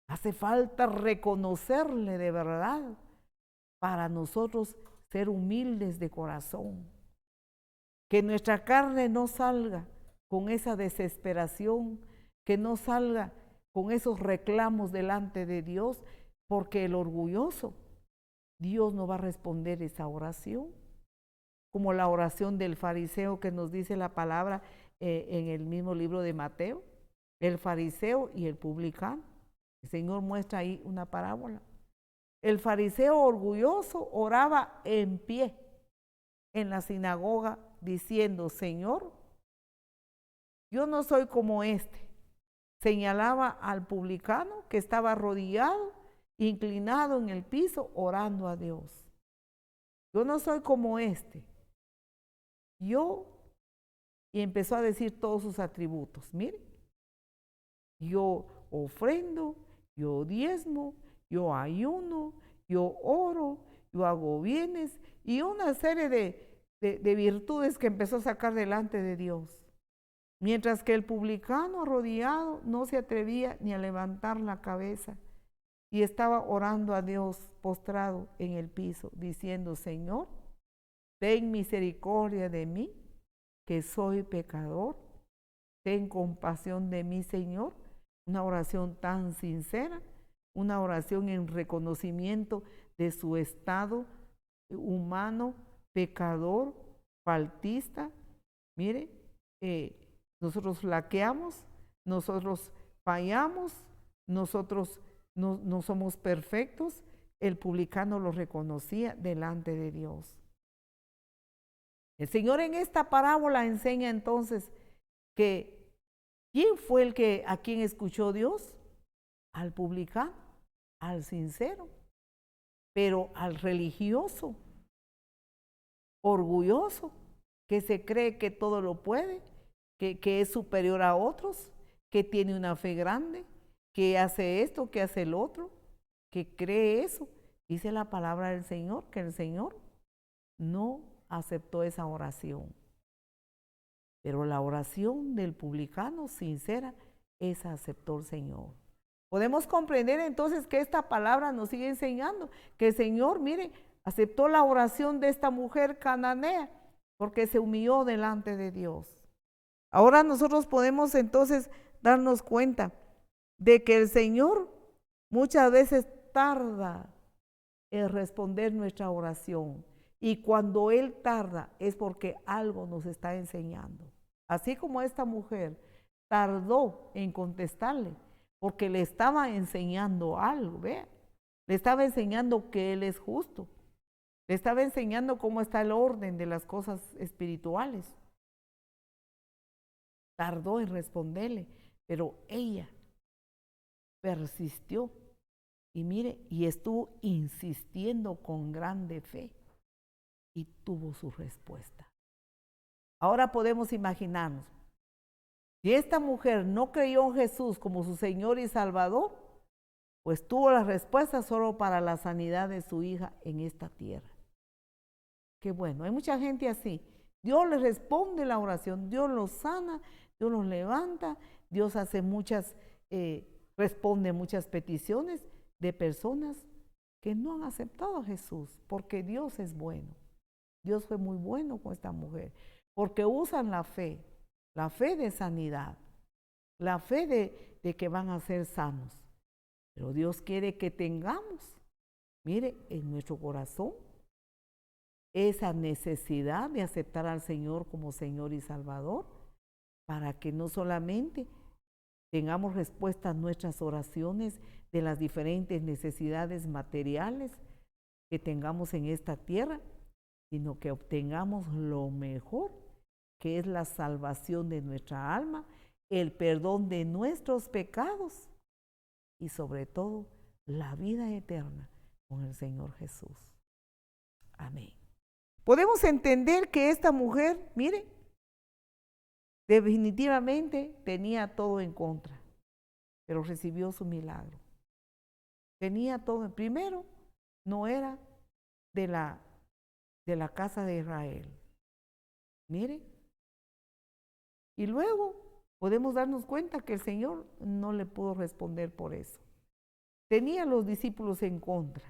Hace falta reconocerle de verdad para nosotros ser humildes de corazón. Que nuestra carne no salga con esa desesperación, que no salga con esos reclamos delante de Dios, porque el orgulloso, Dios no va a responder esa oración, como la oración del fariseo que nos dice la palabra en el mismo libro de Mateo, el fariseo y el publicano. El Señor muestra ahí una parábola. El fariseo orgulloso oraba en pie en la sinagoga diciendo, Señor, yo no soy como este. Señalaba al publicano que estaba arrodillado, inclinado en el piso, orando a Dios. Yo no soy como este. Y empezó a decir todos sus atributos. Mire, yo ofrendo, yo diezmo, yo ayuno, yo oro, yo hago bienes y una serie de virtudes que empezó a sacar delante de Dios. Mientras que el publicano arrodillado no se atrevía ni a levantar la cabeza y estaba orando a Dios postrado en el piso, diciendo, Señor, ten misericordia de mí, que soy pecador. Ten compasión de mí, Señor. Una oración tan sincera, una oración en reconocimiento de su estado humano, pecador, faltista. Mire, nosotros flaqueamos, nosotros fallamos, nosotros no somos perfectos. El publicano lo reconocía delante de Dios. El Señor en esta parábola enseña entonces que ¿quién fue a quien escuchó Dios? Al publicano, al sincero, pero al religioso, orgulloso, que se cree que todo lo puede, que es superior a otros, que tiene una fe grande, que hace esto, que hace el otro, que cree eso. Dice la palabra del Señor que el Señor no aceptó esa oración. Pero la oración del publicano sincera, esa aceptó el Señor. Podemos comprender entonces que esta palabra nos sigue enseñando que el Señor, mire, aceptó la oración de esta mujer cananea porque se humilló delante de Dios. Ahora nosotros podemos entonces darnos cuenta de que el Señor muchas veces tarda en responder nuestra oración. Y cuando Él tarda es porque algo nos está enseñando. Así como esta mujer tardó en contestarle, porque le estaba enseñando algo, vea. Le estaba enseñando que Él es justo. Le estaba enseñando cómo está el orden de las cosas espirituales. Tardó en responderle, pero ella persistió. Y mire, y estuvo insistiendo con grande fe. Y tuvo su respuesta. Ahora podemos imaginarnos, si esta mujer no creyó en Jesús como su Señor y Salvador, pues tuvo la respuesta solo para la sanidad de su hija en esta tierra. Qué bueno, hay mucha gente así. Dios les responde la oración, Dios los sana, Dios los levanta, Dios hace responde muchas peticiones de personas que no han aceptado a Jesús, porque Dios es bueno. Dios fue muy bueno con esta mujer, porque usan la fe de sanidad, la fe de que van a ser sanos. Pero Dios quiere que tengamos, mire, en nuestro corazón, esa necesidad de aceptar al Señor como Señor y Salvador, para que no solamente tengamos respuesta a nuestras oraciones de las diferentes necesidades materiales que tengamos en esta tierra, sino que obtengamos lo mejor, que es la salvación de nuestra alma, el perdón de nuestros pecados y sobre todo la vida eterna con el Señor Jesús. Amén. Podemos entender que esta mujer, mire, definitivamente tenía todo en contra, pero recibió su milagro. Tenía todo. Primero, no era de la casa de Israel. Mire. Y luego podemos darnos cuenta que el Señor no le pudo responder por eso. Tenía a los discípulos en contra,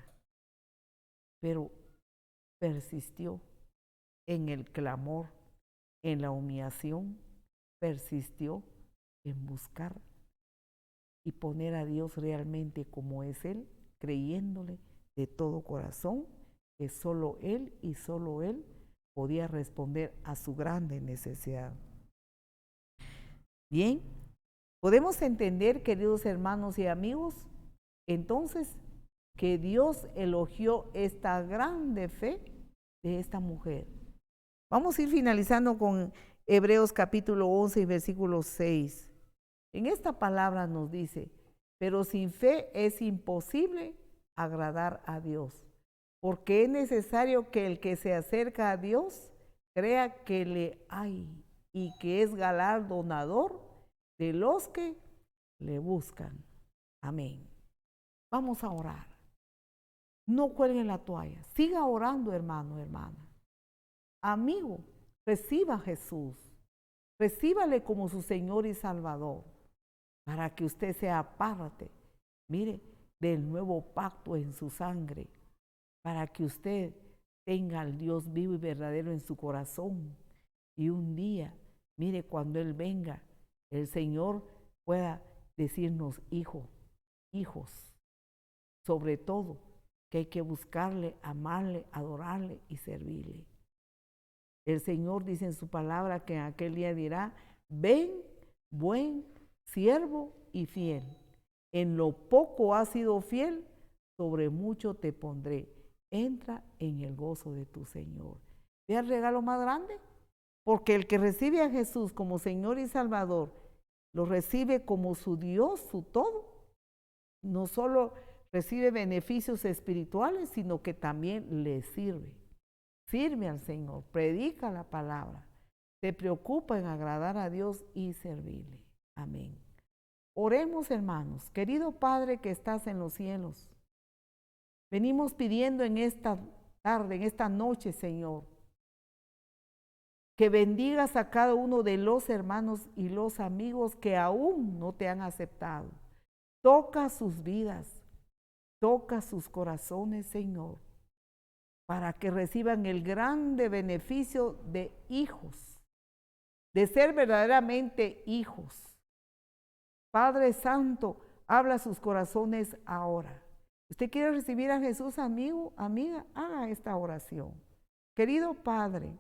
pero persistió en el clamor, en la humillación, persistió en buscar y poner a Dios realmente como es Él, creyéndole de todo corazón que solo Él y solo Él podía responder a su grande necesidad. Bien, podemos entender, queridos hermanos y amigos, entonces, que Dios elogió esta grande fe de esta mujer. Vamos a ir finalizando con Hebreos capítulo 11 y versículo 6. En esta palabra nos dice, pero sin fe es imposible agradar a Dios, porque es necesario que el que se acerca a Dios crea que le hay y que es galardonador de los que le buscan. Amén. Vamos a orar. No cuelguen la toalla. Siga orando, hermano, hermana. Amigo, reciba a Jesús. Recíbale como su Señor y Salvador, para que usted sea parte, mire, del nuevo pacto en su sangre, para que usted tenga al Dios vivo y verdadero en su corazón. Y un día, mire, cuando Él venga, el Señor pueda decirnos hijos. Sobre todo, que hay que buscarle, amarle, adorarle y servirle. El Señor dice en su palabra que en aquel día dirá, ven, buen siervo y fiel. En lo poco has sido fiel, sobre mucho te pondré. Entra en el gozo de tu Señor. ¿Ve el regalo más grande? Porque el que recibe a Jesús como Señor y Salvador, lo recibe como su Dios, su todo. No solo recibe beneficios espirituales, sino que también le sirve. Sirve al Señor, predica la palabra, se preocupa en agradar a Dios y servirle. Amén. Oremos, hermanos. Querido Padre que estás en los cielos, venimos pidiendo en esta tarde, en esta noche, Señor, que bendigas a cada uno de los hermanos y los amigos que aún no te han aceptado. Toca sus vidas, toca sus corazones, Señor, para que reciban el grande beneficio de hijos, de ser verdaderamente hijos. Padre Santo, habla sus corazones ahora. ¿Usted quiere recibir a Jesús, amigo, amiga? Haga esta oración. Querido Padre,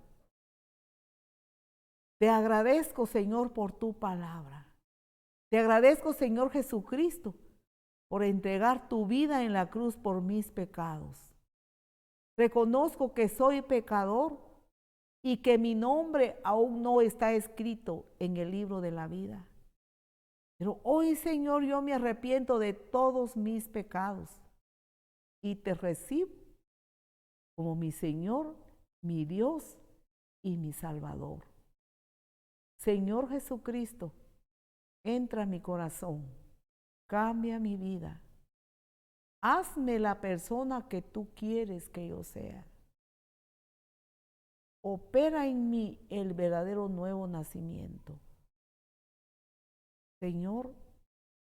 te agradezco, Señor, por tu palabra. Te agradezco, Señor Jesucristo, por entregar tu vida en la cruz por mis pecados. Reconozco que soy pecador y que mi nombre aún no está escrito en el libro de la vida. Pero hoy, Señor, yo me arrepiento de todos mis pecados y te recibo como mi Señor, mi Dios y mi Salvador. Señor Jesucristo, entra a mi corazón, cambia mi vida. Hazme la persona que tú quieres que yo sea. Opera en mí el verdadero nuevo nacimiento. Señor,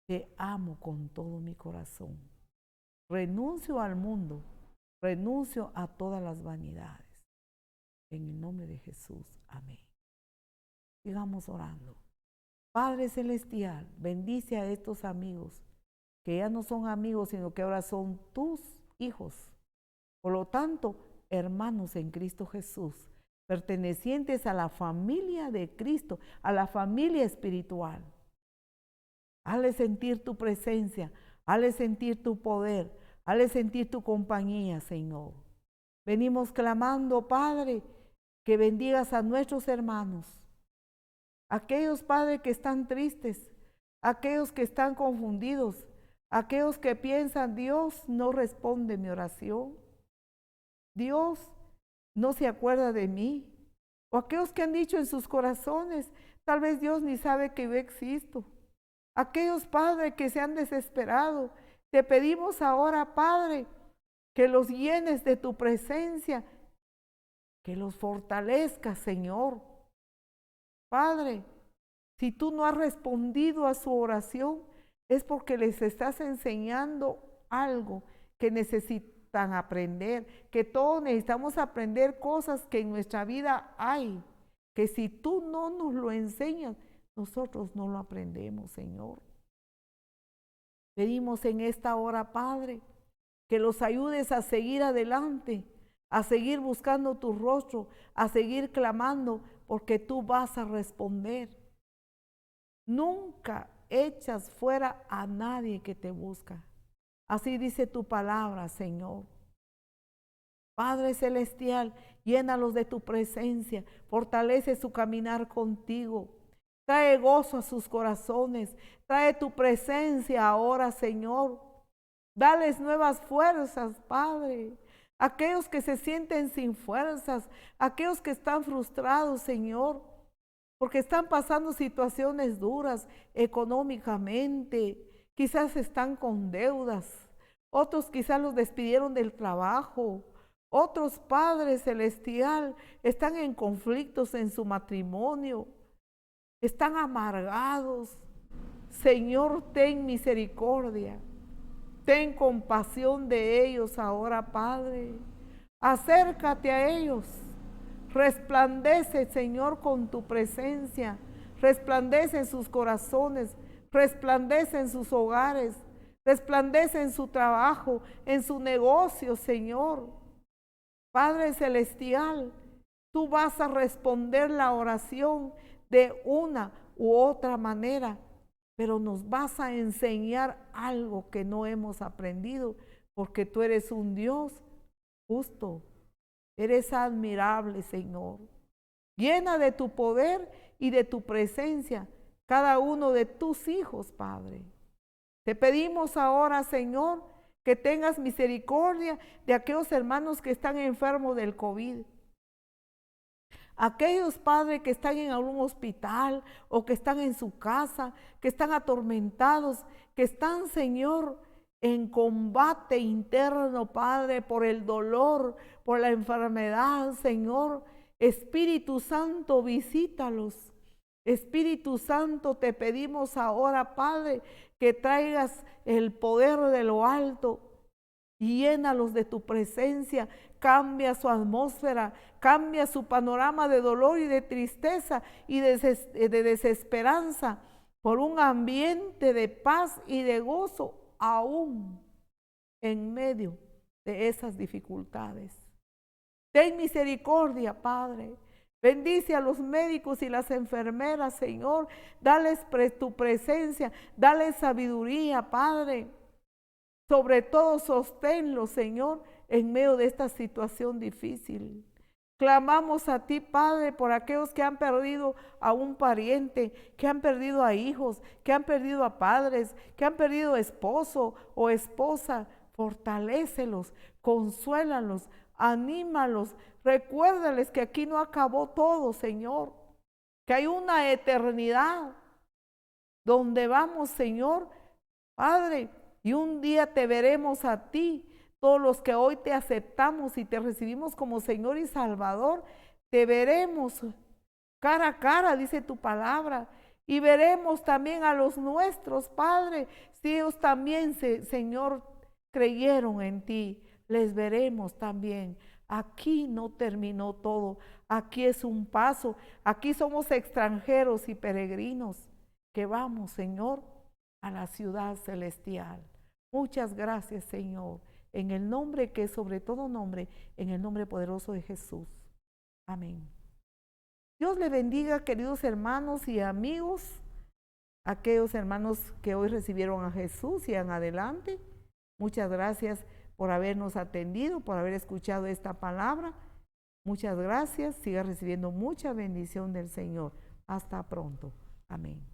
te amo con todo mi corazón. Renuncio al mundo, renuncio a todas las vanidades. En el nombre de Jesús, amén. Sigamos orando. Padre Celestial, bendice a estos amigos, que ya no son amigos, sino que ahora son tus hijos. Por lo tanto, hermanos en Cristo Jesús, pertenecientes a la familia de Cristo, a la familia espiritual. Hazle sentir tu presencia, hazle sentir tu poder, hazle sentir tu compañía, Señor. Venimos clamando, Padre, que bendigas a nuestros hermanos, aquellos, Padre, que están tristes, aquellos que están confundidos, aquellos que piensan, Dios no responde mi oración, Dios no se acuerda de mí, o aquellos que han dicho en sus corazones, tal vez Dios ni sabe que yo existo. Aquellos, Padre, que se han desesperado, te pedimos ahora, Padre, que los llenes de tu presencia, que los fortalezcas, Señor. Padre, si tú no has respondido a su oración, es porque les estás enseñando algo que necesitan aprender, que todos necesitamos aprender cosas que en nuestra vida hay, que si tú no nos lo enseñas, nosotros no lo aprendemos, Señor. Pedimos en esta hora, Padre, que los ayudes a seguir adelante, a seguir buscando tu rostro, a seguir clamando, porque tú vas a responder. Nunca echas fuera a nadie que te busca. Así dice tu palabra, Señor. Padre Celestial, llénalos de tu presencia, fortalece su caminar contigo. Trae gozo a sus corazones, trae tu presencia ahora, Señor. Dales nuevas fuerzas, Padre. Aquellos que se sienten sin fuerzas, aquellos que están frustrados, Señor, porque están pasando situaciones duras económicamente, quizás están con deudas, otros quizás los despidieron del trabajo, otros, Padre Celestial, están en conflictos en su matrimonio, están amargados. Señor, ten misericordia, ten compasión de ellos ahora, Padre. Acércate a ellos, resplandece, Señor, con tu presencia, resplandece en sus corazones, resplandece en sus hogares, resplandece en su trabajo, en su negocio, Señor. Padre Celestial, tú vas a responder la oración de una u otra manera, pero nos vas a enseñar algo que no hemos aprendido, porque tú eres un Dios justo, eres admirable, Señor. Llena de tu poder y de tu presencia cada uno de tus hijos, Padre. Te pedimos ahora, Señor, que tengas misericordia de aquellos hermanos que están enfermos del COVID. Aquellos, Padre, que están en algún hospital o que están en su casa, que están atormentados, que están, Señor, en combate interno, Padre, por el dolor, por la enfermedad, Señor. Espíritu Santo, visítalos. Espíritu Santo, te pedimos ahora, Padre, que traigas el poder de lo alto. Llénalos de tu presencia, cambia su atmósfera, cambia su panorama de dolor y de tristeza y de desesperanza por un ambiente de paz y de gozo, aún en medio de esas dificultades. Ten misericordia, Padre. Bendice a los médicos y las enfermeras, Señor. Dales tu presencia, dales sabiduría, Padre. Sobre todo, sosténlos, Señor, en medio de esta situación difícil. Clamamos a ti, Padre, por aquellos que han perdido a un pariente, que han perdido a hijos, que han perdido a padres, que han perdido esposo o esposa. Fortalécelos, consuélalos, anímalos. Recuérdales que aquí no acabó todo, Señor, que hay una eternidad donde vamos, Señor, Padre, y un día te veremos a ti. Todos los que hoy te aceptamos y te recibimos como Señor y Salvador, te veremos cara a cara, dice tu palabra, y veremos también a los nuestros, Padre, si ellos también, Señor, creyeron en ti, les veremos también. Aquí no terminó todo, aquí es un paso, aquí somos extranjeros y peregrinos que vamos, Señor, a la ciudad celestial. Muchas gracias, Señor, en el nombre que es sobre todo nombre, en el nombre poderoso de Jesús. Amén. Dios le bendiga, queridos hermanos y amigos, aquellos hermanos que hoy recibieron a Jesús y en adelante. Muchas gracias por habernos atendido, por haber escuchado esta palabra. Muchas gracias. Siga recibiendo mucha bendición del Señor. Hasta pronto. Amén.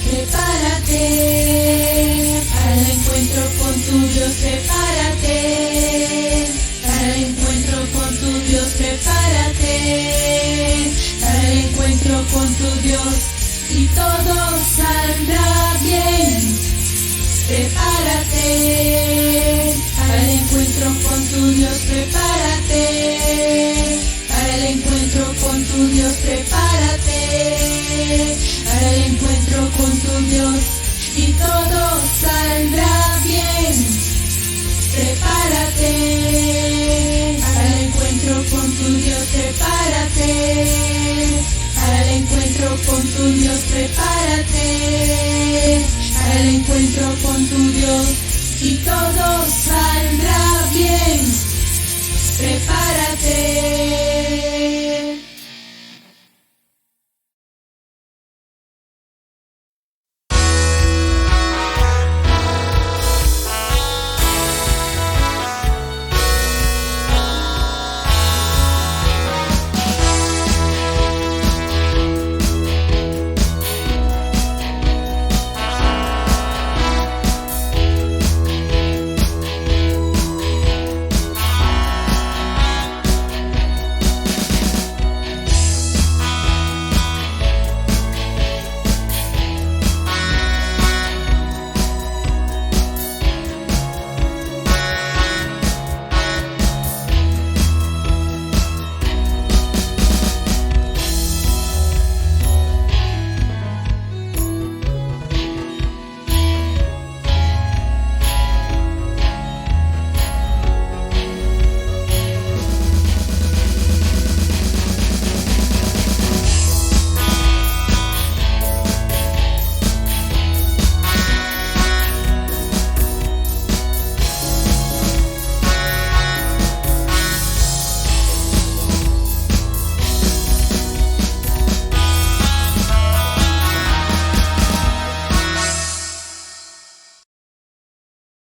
Prepárate para el encuentro con tu Dios, prepárate para el encuentro con tu Dios, prepárate para el encuentro con tu Dios y todo saldrá bien. Prepárate para el encuentro con tu Dios, prepárate para el encuentro con tu Dios, prepárate para el encuentro con tu Dios y todo saldrá bien. Prepárate para el encuentro con tu Dios, prepárate para el encuentro con tu Dios, prepárate para el encuentro con tu Dios y todo saldrá bien. Prepárate